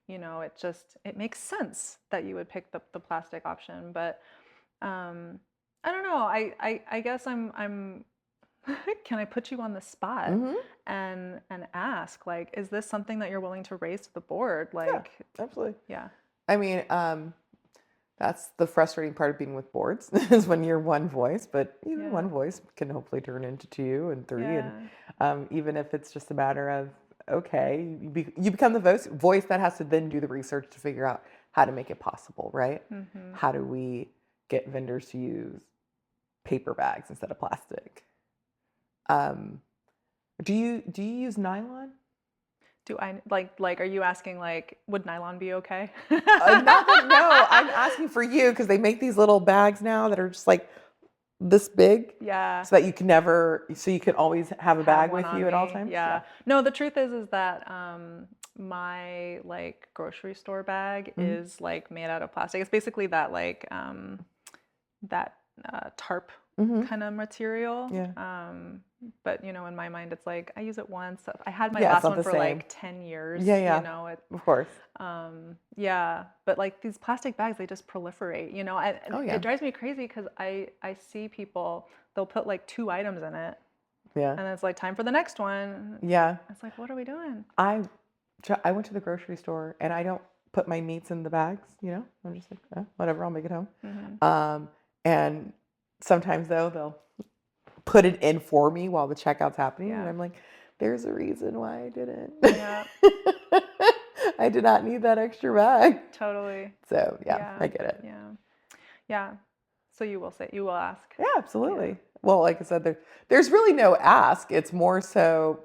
B: It makes sense that you would pick the plastic option, but I don't know. I guess I'm can I put you on the spot and ask, like, is this something that you're willing to raise to the board? Like,
A: yeah, absolutely.
B: Yeah.
A: I mean, that's the frustrating part of being with boards is when you're one voice, but even one voice can hopefully turn into 2 and 3.
B: Yeah.
A: And even if it's just a matter of, okay, you become the voice that has to then do the research to figure out how to make it possible, right? How do we get vendors to use paper bags instead of plastic? Do you use nylon?
B: Do I like are you asking like, would nylon be okay?
A: No, I'm asking for you because they make these little bags now that are just like this big
B: Yeah.
A: so that you can always have a bag
B: one
A: with
B: on
A: you at all
B: me.
A: times?
B: Yeah. No, the truth is that my like grocery store bag
A: Mhm.
B: is like made out of plastic. It's basically that like that tarp
A: Mhm.
B: kind of material.
A: Yeah.
B: But you know, in my mind, it's like I use it once. I had my
A: Yeah, it's
B: last
A: not
B: one
A: the
B: for
A: same.
B: like 10 years.
A: Yeah,
B: You
A: yeah.
B: know,
A: Of course.
B: yeah. But like these plastic bags, they just proliferate. You know, and
A: Oh, yeah.
B: it drives me crazy because I see people, they'll put like 2 items in it,
A: Yeah.
B: and it's like time for the next one.
A: Yeah.
B: It's like, what are we doing?
A: I went to the grocery store and I don't put my meats in the bags, I'm just like, whatever, I'll make it home. And sometimes though, they'll put it in for me while the checkout's happening. And
B: Yeah.
A: I'm like, there's a reason why I didn't.
B: Yeah.
A: I did not need that extra bag.
B: Totally.
A: So yeah,
B: Yeah.
A: I get it.
B: Yeah. Yeah. So you will ask.
A: Yeah, absolutely. Well, like I said, there's really no ask. It's more so,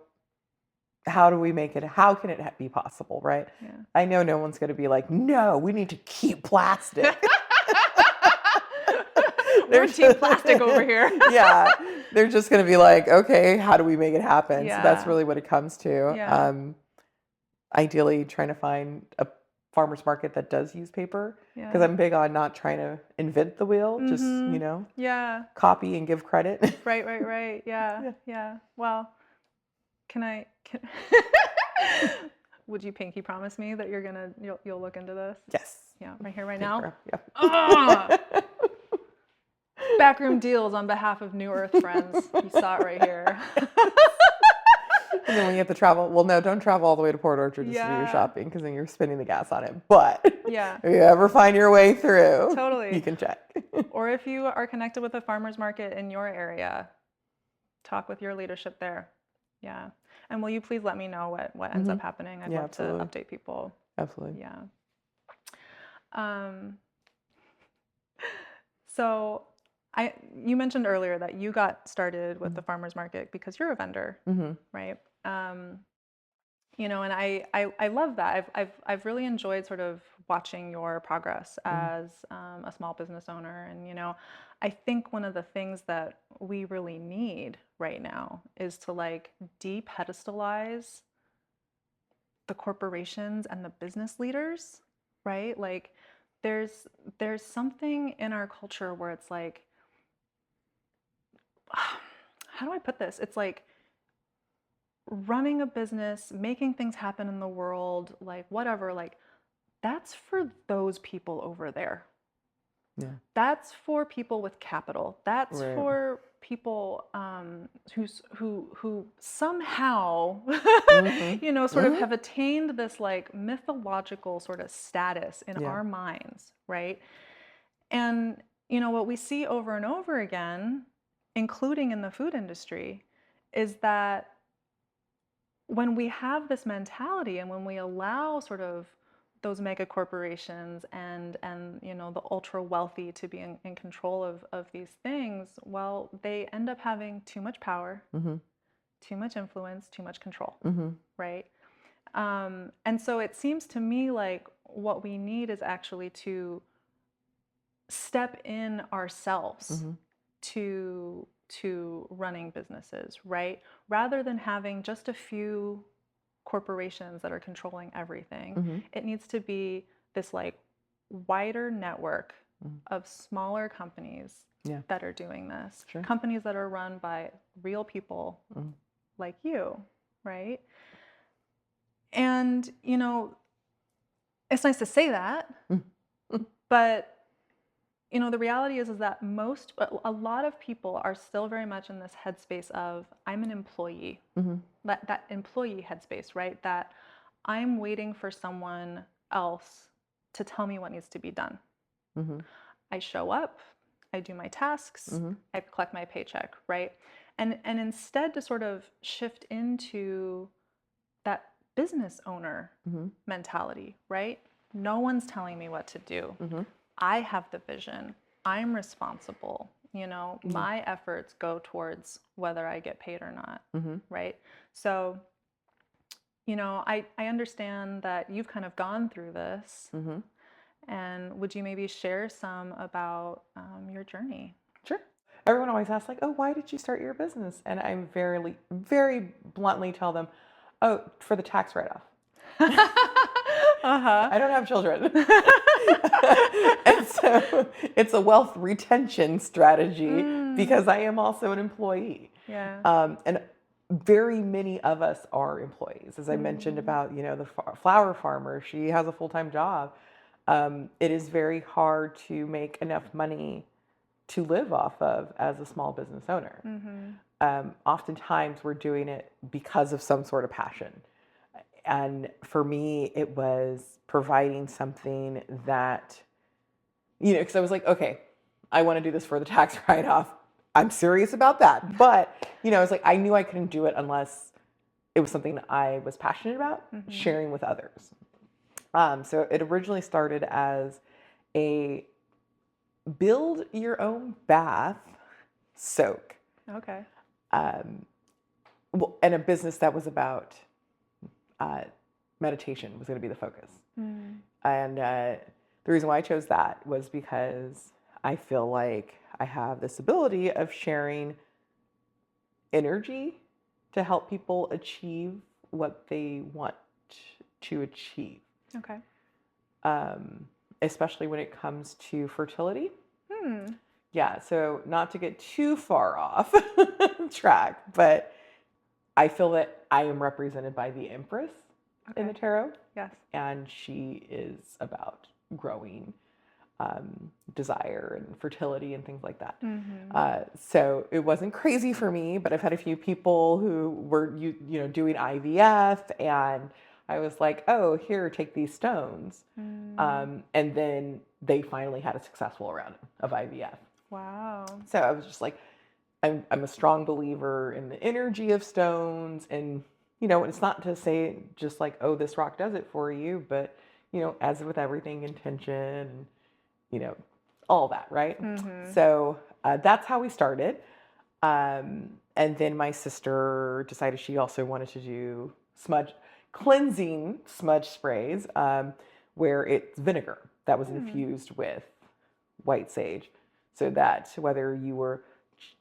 A: how can it be possible, right?
B: Yeah.
A: I know no one's going to be like, no, we need to keep plastic.
B: We're team plastic over here.
A: Yeah. They're just going to be like, okay, how do we make it happen?
B: Yeah.
A: So that's really what it comes to.
B: Yeah.
A: Ideally trying to find a farmer's market that does use paper, because
B: Yeah.
A: I'm big on not trying to invent the wheel, just,
B: Yeah.
A: copy and give credit.
B: Right. Yeah. Yeah. Well, can would you pinky promise me that you'll look into this?
A: Yes.
B: Yeah, right here, right now.
A: Yeah.
B: Ah! Backroom deals on behalf of New Earth friends. You saw it right here.
A: And then when you have to travel, well, no, don't travel all the way to Port Orchard just to do your shopping, because then you're spending the gas on it. But
B: yeah,
A: if you ever find your way through,
B: totally,
A: you can check.
B: Or if you are connected with a farmer's market in your area, talk with your leadership there. Yeah. And will you please let me know what ends up happening? I'd love
A: absolutely.
B: to update people.
A: Absolutely.
B: Yeah. So you mentioned earlier that you got started with the farmer's market because you're a vendor, right? And I love that. I've really enjoyed sort of watching your progress as a small business owner. And, I think one of the things that we really need right now is to like de-pedestalize the corporations and the business leaders, right? Like there's something in our culture where it's like, how do I put this? It's like running a business, making things happen in the world, like whatever, like that's for those people over there.
A: Yeah.
B: That's for people with capital. That's
A: Right.
B: for people who somehow, sort of have attained this like mythological sort of status in our minds, right? And what we see over and over again, including in the food industry, is that when we have this mentality and when we allow sort of those mega corporations and the ultra wealthy to be in control of these things, well, they end up having too much power, too much influence, too much control, right? And so it seems to me like what we need is actually to step in ourselves to running businesses, right? Rather than having just a few corporations that are controlling everything, it needs to be this like wider network of smaller companies that are doing this.
A: Sure.
B: Companies that are run by real people like you, right? And, it's nice to say that, but the reality is that a lot of people are still very much in this headspace of I'm an employee, that employee headspace, right? That I'm waiting for someone else to tell me what needs to be done. I show up, I do my tasks, I collect my paycheck, right? And instead to sort of shift into that business owner mentality, right? No one's telling me what to do. I have the vision. I'm responsible. My efforts go towards whether I get paid or not, right? So, I understand that you've kind of gone through this. And would you maybe share some about your journey?
A: Sure. everyone always asks like, oh, why did you start your business? And I very bluntly tell them, oh, for the tax write-off.
B: Uh-huh.
A: I don't have children. And so it's a wealth retention strategy because I am also an employee.
B: Yeah.
A: And very many of us are employees. As I mentioned about, the flower farmer, she has a full-time job. It is very hard to make enough money to live off of as a small business owner. Oftentimes we're doing it because of some sort of passion. And for me, it was providing something that, because I was like, okay, I want to do this for the tax write-off. I'm serious about that. But, I was like, I knew I couldn't do it unless it was something I was passionate about, sharing with others. So it originally started as a build your own bath soak.
B: Okay.
A: Well, and a business that was about meditation was going to be the focus. And the reason why I chose that was because I feel like I have this ability of sharing energy to help people achieve what they want to achieve.
B: Okay.
A: Especially when it comes to fertility. Yeah, so not to get too far off track, but I feel that I am represented by the Empress in the tarot.
B: Yes.
A: And she is about growing desire and fertility and things like that. So it wasn't crazy for me, but I've had a few people who were doing IVF, and I was like, oh, here, take these stones. And then they finally had a successful round of IVF.
B: Wow.
A: So I was just like, I'm a strong believer in the energy of stones. And, it's not to say just like, oh, this rock does it for you, but, as with everything, intention, all that, right? So that's how we started. And then my sister decided she also wanted to do cleansing smudge sprays, where it's vinegar that was infused with white sage, so that whether you were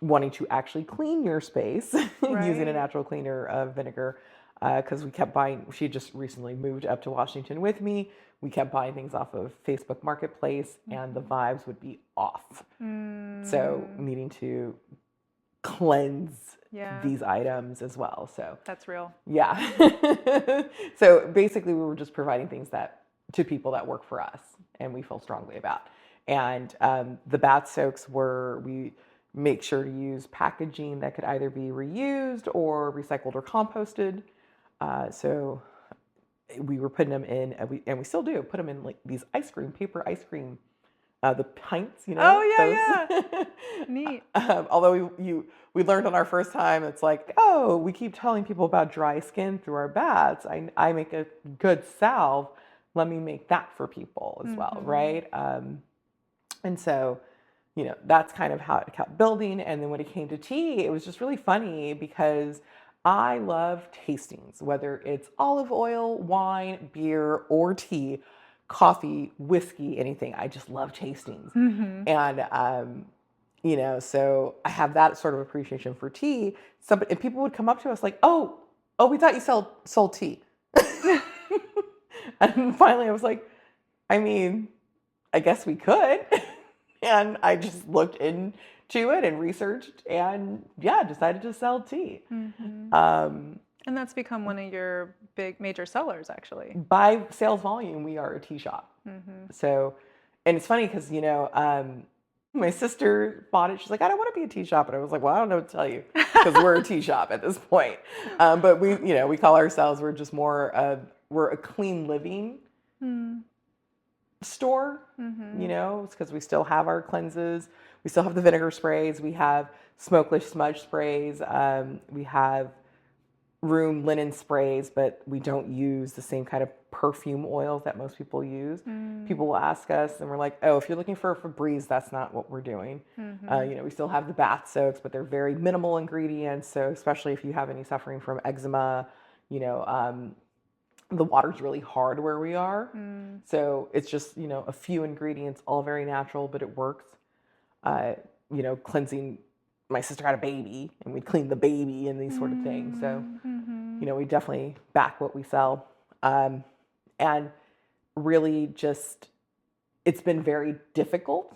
A: wanting to actually clean your space using a natural cleaner of vinegar, because we kept buying, she just recently moved up to Washington with me. We kept buying things off of Facebook Marketplace, and the vibes would be off. So needing to cleanse these items as well. So
B: that's real.
A: Yeah. So basically we were just providing things to people that work for us and we feel strongly about. And the bath soaks we make sure to use packaging that could either be reused or recycled or composted. So we were putting them in, and we still do put them in like these paper ice cream, the pints,
B: Oh yeah. Neat.
A: Although we learned on our first time, it's like, oh, we keep telling people about dry skin through our baths. I make a good salve. Let me make that for people as well, right? And so, that's kind of how it kept building. And then when it came to tea, it was just really funny because I love tastings, whether it's olive oil, wine, beer, or tea, coffee, whiskey, anything. I just love tastings. And, so I have that sort of appreciation for tea. And people would come up to us like, oh, we thought you sold tea. And finally I was like, I guess we could. And I just looked into it and researched and decided to sell tea.
B: And that's become one of your big major sellers, actually.
A: By sales volume, we are a tea shop. So, and it's funny because, my sister bought it. She's like, I don't want to be a tea shop. And I was like, well, I don't know what to tell you because we're a tea shop at this point. But we call ourselves, we're just more, we're a clean living store, because we still have our cleanses. We still have the vinegar sprays. We have smokeless smudge sprays. We have room linen sprays, but we don't use the same kind of perfume oils that most people use. People will ask us and we're like, oh, if you're looking for a Febreze, that's not what we're doing. We still have the bath soaks, but they're very minimal ingredients. So especially if you have any suffering from eczema, the water's really hard where we are. So it's just, a few ingredients, all very natural, but it works. Cleansing my sister had a baby and we'd clean the baby and these sort of things. So,
B: Mm-hmm.
A: we definitely back what we sell. And really just, it's been very difficult.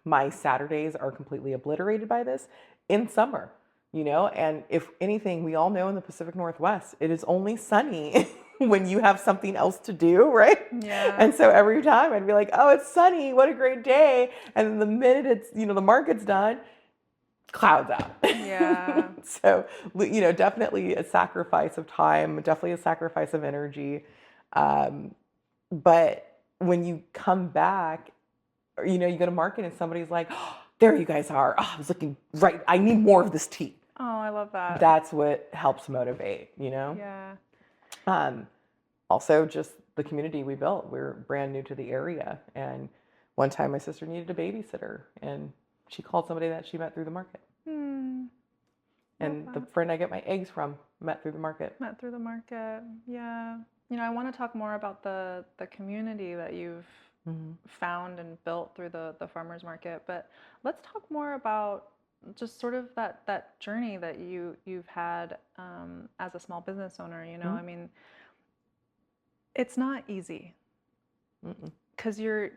A: My Saturdays are completely obliterated by this in summer, and if anything, we all know in the Pacific Northwest, it is only sunny when you have something else to do, right?
B: Yeah.
A: And so every time I'd be like, oh, it's sunny, what a great day. And then the minute it's, the market's done, clouds out.
B: Yeah.
A: So, definitely a sacrifice of time, definitely a sacrifice of energy. But when you come back, or, you go to market and somebody's like, oh, there you guys are. Oh, I was looking right. I need more of this tea.
B: Oh, I love that.
A: That's what helps motivate,
B: Yeah.
A: Also, just the community we built. We're brand new to the area. And one time my sister needed a babysitter and she called somebody that she met through the market. And the friend I get my eggs from met through the market.
B: Yeah. I want to talk more about the community that you've found and built through the farmers market, but let's talk more about just sort of that journey that you've had as a small business owner. I mean, it's not easy because you're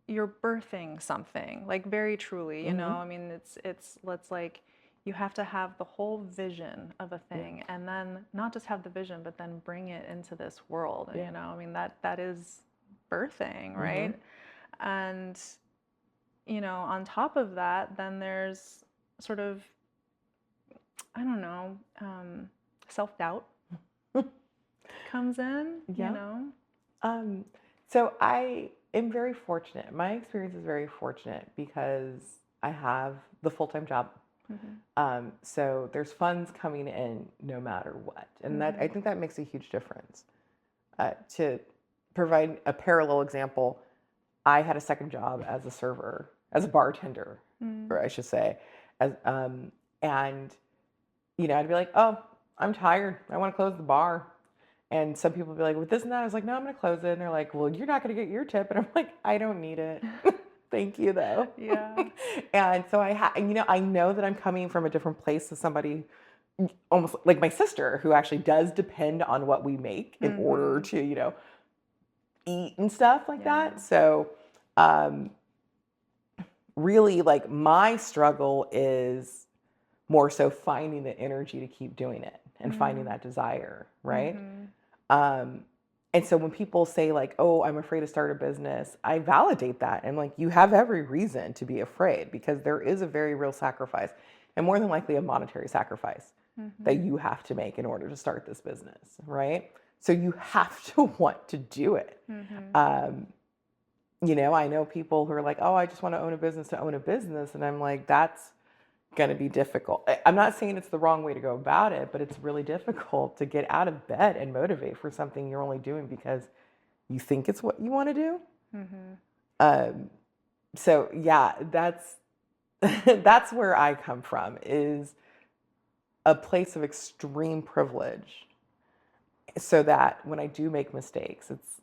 B: birthing something, like, very truly, I mean, it's like you have to have the whole vision of a thing, and then not just have the vision, but then bring it into this world. And, I mean, that is birthing, right? And, on top of that, then there's sort of, I don't know, self-doubt comes in,
A: So I am very fortunate. My experience is very fortunate because I have the full-time job. So there's funds coming in no matter what. And that, I think that makes a huge difference. To provide a parallel example, I had a second job as a server, as a bartender, or I should say, and I'd be like, oh, I'm tired. I want to close the bar. And some people would be like, with this and that, I was like, no, I'm going to close it. And they're like, well, you're not going to get your tip. And I'm like, I don't need it. Thank you, though.
B: Yeah.
A: And so I know that I'm coming from a different place to somebody almost like my sister, who actually does depend on what we make in order to, eat and stuff like that. So, really, like, my struggle is more so finding the energy to keep doing it and finding that desire, right? And so when people say, like, oh, I'm afraid to start a business, I validate that. And, like, you have every reason to be afraid because there is a very real sacrifice, and more than likely a monetary sacrifice that you have to make in order to start this business, right? So you have to want to do it. I know people who are like, oh, I just want to own a business to own a business. And I'm like, that's going to be difficult. I'm not saying it's the wrong way to go about it, but it's really difficult to get out of bed and motivate for something you're only doing because you think it's what you want to do. So yeah, that's where I come from, is a place of extreme privilege, so that when I do make mistakes, it's,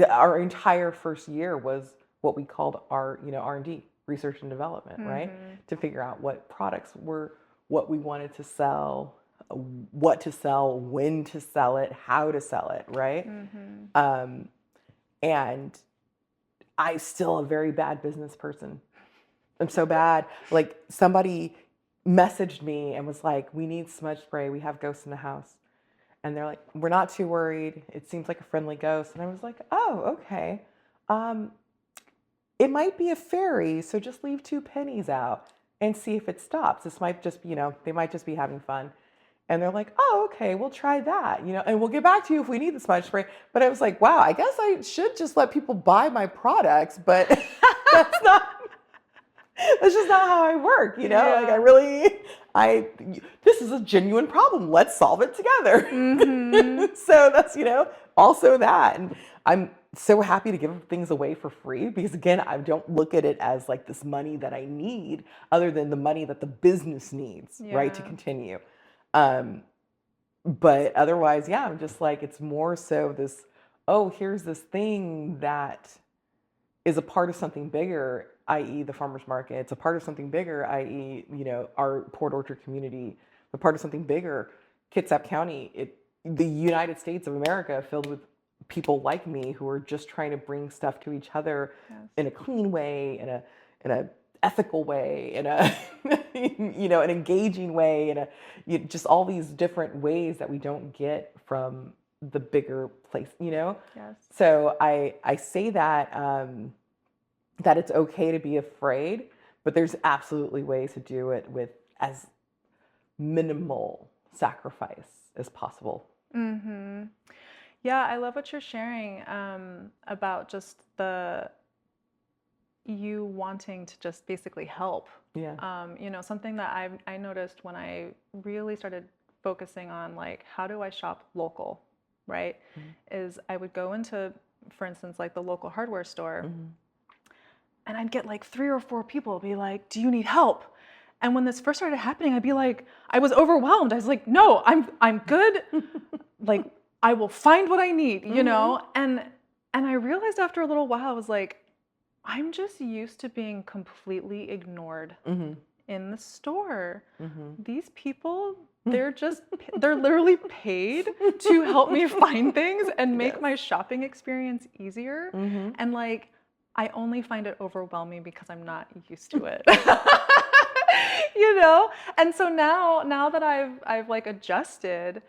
A: our entire first year was what we called our, R&D, research and development, right? To figure out what products were what we wanted to sell, what to sell, when to sell it, how to sell it, right? And I'm still a very bad business person. I'm so bad. Like, somebody messaged me and was like, we need smudge spray. We have ghosts in the house. And they're like, we're not too worried. It seems like a friendly ghost. And I was like, oh, okay. It might be a fairy, so just leave 2 pennies out and see if it stops. This might just be, they might just be having fun. And they're like, oh, okay, we'll try that, and we'll get back to you if we need the smudge spray. But I was like, wow, I guess I should just let people buy my products, but that's just not how I work, Like, this is a genuine problem. Let's solve it together. So that's, also that. And I'm so happy to give things away for free because, again, I don't look at it as like this money that I need, other than the money that the business needs, right, to continue. But otherwise, yeah, I'm just like, it's more so this, oh, here's this thing that is a part of something bigger. i.e. the farmers market. It's a part of something bigger, i.e., our Port Orchard community, but part of something bigger, Kitsap County, the United States of America, filled with people like me who are just trying to bring stuff to each other in a clean way, in a ethical way, in a an engaging way, just all these different ways that we don't get from the bigger place,
B: Yes.
A: So I say that that it's okay to be afraid, but there's absolutely ways to do it with as minimal sacrifice as possible.
B: Mm-hmm. Yeah, I love what you're sharing about just you wanting to just basically help.
A: Yeah.
B: Something that I noticed when I really started focusing on like, how do I shop local, right? Is I would go into, for instance, like the local hardware store, and I'd get like 3 or 4 people be like, do you need help? And when this first started happening, I'd be like, I was overwhelmed. I was like, no, I'm good. Like, I will find what I need, And I realized after a little while, I was like, I'm just used to being completely ignored in the store. These people, they're literally paid to help me find things and make my shopping experience easier. And like, I only find it overwhelming because I'm not used to it. And so now that I've like adjusted,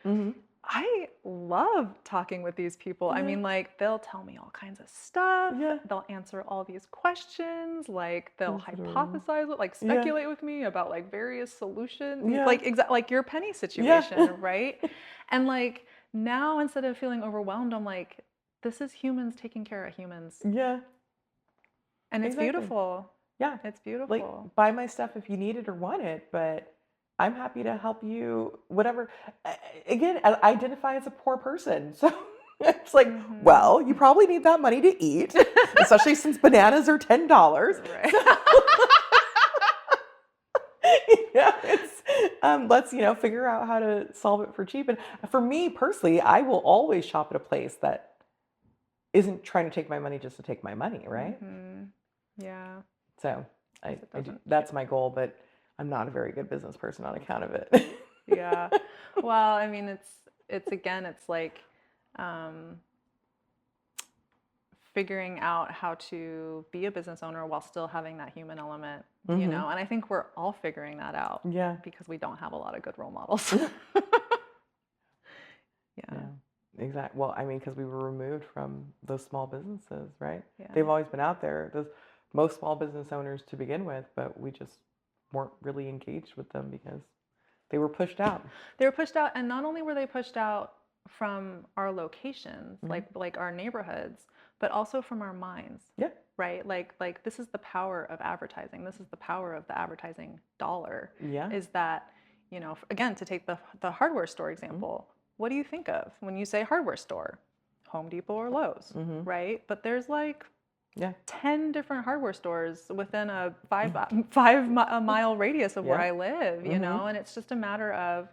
B: I love talking with these people. I mean, like, they'll tell me all kinds of stuff. They'll answer all these questions. Like, they'll hypothesize, like, speculate with me about like various solutions. Like your penny situation, right? And like, now instead of feeling overwhelmed, I'm like, this is humans taking care of humans.
A: Yeah.
B: And it's beautiful.
A: Yeah.
B: It's beautiful.
A: Like, buy my stuff if you need it or want it, but I'm happy to help you, whatever. Again, I identify as a poor person. So it's like, well, you probably need that money to eat, especially since bananas are $10. Right. Let's, figure out how to solve it for cheap. And for me personally, I will always shop at a place that isn't trying to take my money just to take my money, right?
B: Yeah.
A: So that's my goal, but I'm not a very good business person on account of it.
B: Yeah. Well, I mean, it's like figuring out how to be a business owner while still having that human element, and I think we're all figuring that out.
A: Yeah.
B: Because we don't have a lot of good role models. Yeah.
A: Exactly. Well, I mean, because we were removed from those small businesses, right?
B: Yeah.
A: They've always been out there. Most small business owners to begin with, but we just weren't really engaged with them because they were pushed out.
B: They were pushed out, and not only were they pushed out from our locations, like our neighborhoods, but also from our minds.
A: Yeah.
B: Right? Like this is the power of advertising. This is the power of the advertising dollar.
A: Yeah.
B: Is that, again, to take the hardware store example, what do you think of when you say hardware store? Home Depot or Lowe's, right? But there's like 10 different hardware stores within a 5-mile radius of where I live, and it's just a matter of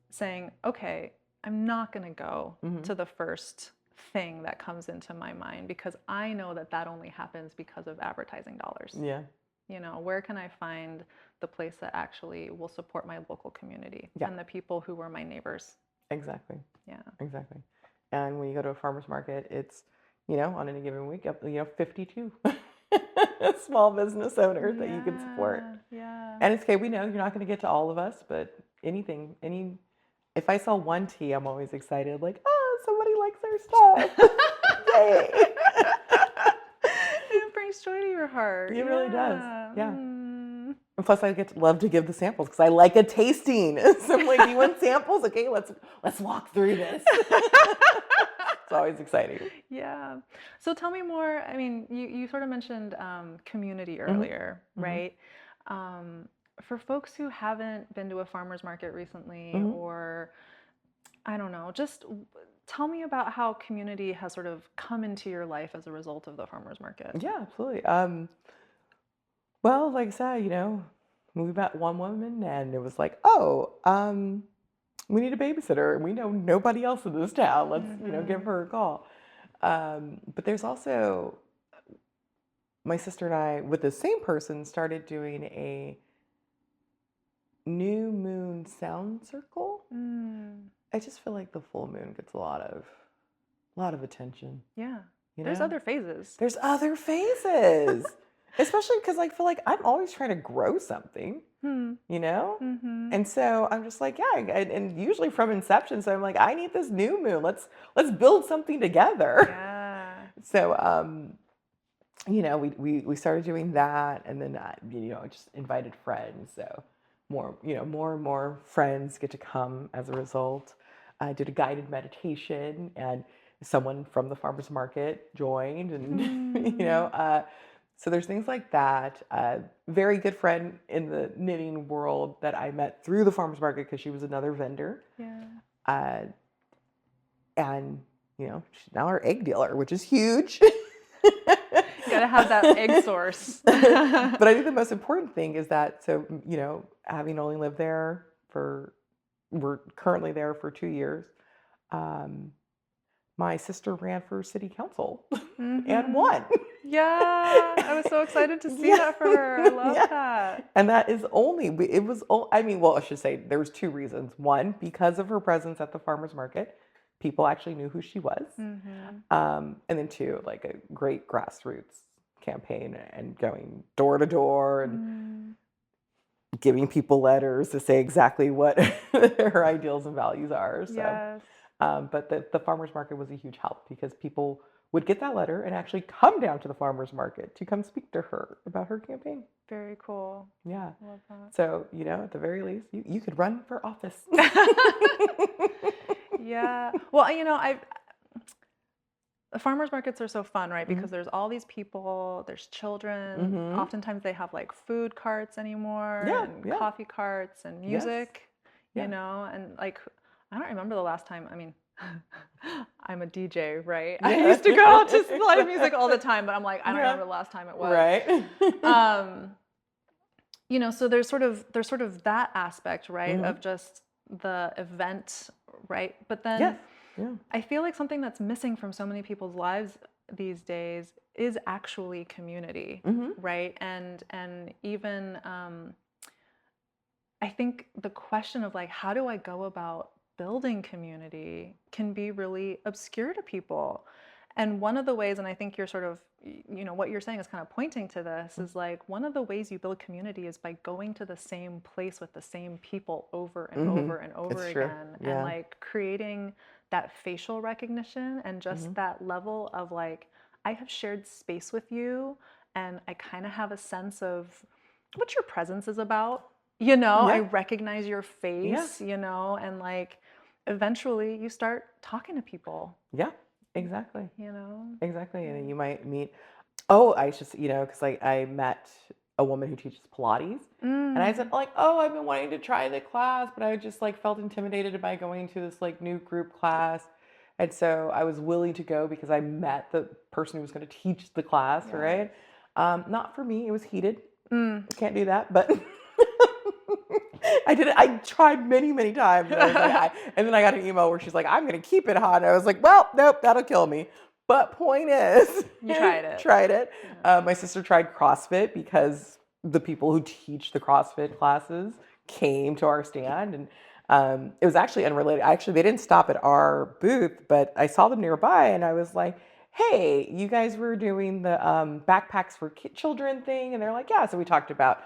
B: saying, okay, I'm not going to go to the first thing that comes into my mind because I know that only happens because of advertising dollars.
A: Yeah.
B: Where can I find the place that actually will support my local community and the people who were my neighbors?
A: Exactly.
B: Yeah.
A: Exactly. And when you go to a farmer's market, it's, on any given week, 52 small business owners that you can support.
B: Yeah.
A: And it's okay. We know you're not going to get to all of us, but if I sell one tea, I'm always excited. Like, oh, somebody likes our stuff. Yay.
B: It brings joy to your heart.
A: It really does. Yeah. And plus, I love to give the samples because I like a tasting. So I'm like, do you want samples? Okay, let's walk through this. It's always exciting.
B: Yeah. So tell me more. I mean, you sort of mentioned community earlier, right? For folks who haven't been to a farmer's market recently, or I don't know, just tell me about how community has sort of come into your life as a result of the farmer's market.
A: Yeah, absolutely. Well, like I said, we met one woman and it was like, oh, we need a babysitter. We know nobody else in this town. Let's, give her a call. But there's also my sister and I, with the same person, started doing a new moon sound circle. I just feel like the full moon gets a lot of attention.
B: Yeah.
A: You
B: There's
A: know?
B: other phases.
A: There's other phases. Especially because I feel like I'm always trying to grow something, you know? And so I'm just like, yeah, and usually from inception, so I'm like, I need this new moon. Let's build something together.
B: Yeah.
A: So, you know, we started doing that, and then you know, just invited friends. So more and more friends get to come as a result. I did a guided meditation, and someone from the farmers market joined, and you know, so there's things like that. Very good friend in the knitting world that I met through the farmers market because she was another vendor.
B: Yeah.
A: And you know, she's now our egg dealer, which is huge.
B: You gotta have that egg source.
A: But I think the most important thing is that, so, you know, having only lived there we're currently there for 2 years. My sister ran for city council and won.
B: Yeah, I was so excited to see that for her. I love that.
A: And that is I mean, well, I should say there was 2 reasons. One, because of her presence at the farmers market, people actually knew who she was. And then 2, like a great grassroots campaign and going door to door and giving people letters to say exactly what her ideals and values are. So,
B: Yes.
A: but the farmers market was a huge help because people would get that letter and actually come down to the farmers market to come speak to her about her campaign.
B: Very cool.
A: Yeah.
B: Love that.
A: So, you know, at the very least, you could run for office.
B: Yeah. Well, you know, the farmers markets are so fun, right? Because there's all these people, there's children. Oftentimes they have like food carts anymore and coffee carts and music, you know, and like, I don't remember the last time, I mean, I'm a DJ, right? I used to go out to live music all the time, but I'm like, I don't remember the last time it was.
A: Right.
B: You know, so there's sort of that aspect, right? Of just the event, right? But then I feel like something that's missing from so many people's lives these days is actually community, right? And even I think the question of like, how do I go about building community can be really obscure to people. And one of the ways, and I think you're sort of, you know, what you're saying is kind of pointing to this, is like one of the ways you build community is by going to the same place with the same people over and over and over again. And like creating that facial recognition and just that level of like, I have shared space with you and I kind of have a sense of what your presence is about. You know, I recognize your face, you know, and like eventually you start talking to people.
A: Yeah, exactly.
B: You know?
A: Exactly. And then you might meet, I just, you know, because like I met a woman who teaches Pilates. And I said like, I've been wanting to try the class, but I just like felt intimidated by going to this like new group class. And so I was willing to go because I met the person who was going to teach the class, right? Not for me. It was heated. I can't do that, but I did it. I tried many, many times. And, and then I got an email where she's like, I'm going to keep it hot. And I was like, well, nope, that'll kill me. But point is,
B: you tried it.
A: Tried it. My sister tried CrossFit because the people who teach the CrossFit classes came to our stand. And it was actually unrelated. Actually, they didn't stop at our booth, but I saw them nearby and I was like, hey, you guys were doing the backpacks for children thing. And they're like, yeah. So we talked about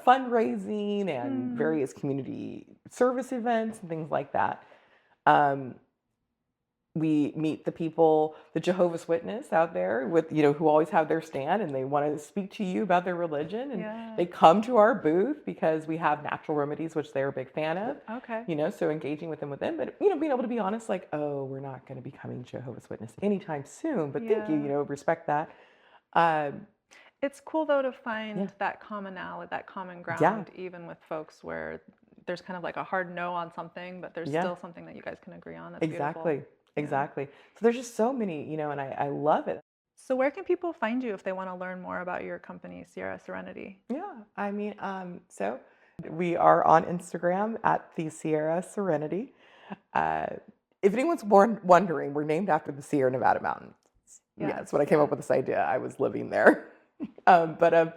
A: fundraising and various community service events and things like that. We meet the people, the Jehovah's Witness out there with, you know, who always have their stand and they want to speak to you about their religion. And they come to our booth because we have natural remedies, which they're a big fan of.
B: Okay.
A: You know, so engaging with them, but, you know, being able to be honest, like, we're not going to be becoming Jehovah's Witness anytime soon, but thank you, you know, respect that.
B: It's cool though to find that commonality, that common ground, even with folks where there's kind of like a hard no on something, but there's still something that you guys can agree on. That's beautiful.
A: Exactly. So there's just so many, you know, and I love it.
B: So where can people find you if they want to learn more about your company, Sierra Serenity?
A: Yeah, I mean, so we are on Instagram at the Sierra Serenity. If anyone's wondering, we're named after the Sierra Nevada mountains. Yeah, that's when I came up with this idea. I was living there. So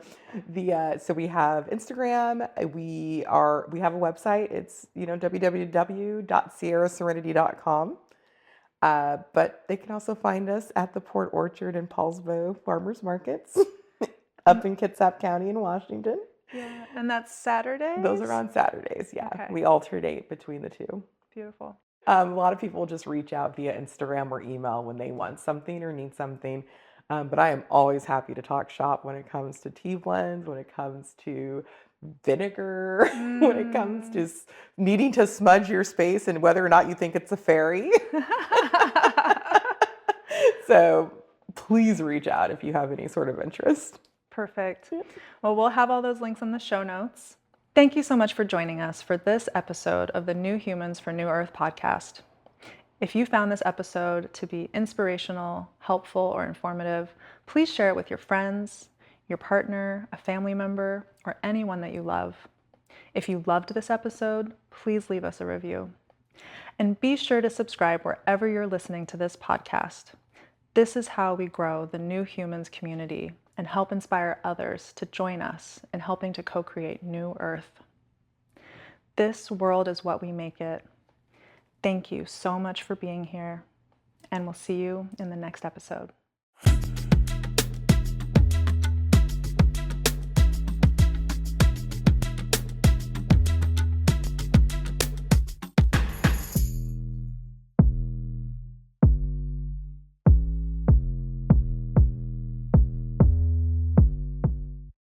A: we have Instagram. We have a website. It's www.sierraserenity.com. But they can also find us at the Port Orchard and Paulsbo Farmers Markets up in Kitsap County in Washington.
B: Yeah, and that's Saturdays?
A: Those are on Saturdays. Yeah,
B: Okay.
A: we alternate between the two.
B: Beautiful.
A: A lot of people just reach out via Instagram or email when they want something or need something. But I am always happy to talk shop when it comes to tea blends, when it comes to vinegar, when it comes to needing to smudge your space and whether or not you think it's a fairy. So please reach out if you have any sort of interest.
B: Perfect. Well, we'll have all those links in the show notes. Thank you so much for joining us for this episode of the New Humans for New Earth podcast. If you found this episode to be inspirational, helpful, or informative, please share it with your friends, your partner, a family member, or anyone that you love. If you loved this episode, please leave us a review. And be sure to subscribe wherever you're listening to this podcast. This is how we grow the New Humans community and help inspire others to join us in helping to co-create New Earth. This world is what we make it. Thank you so much for being here, and we'll see you in the next episode.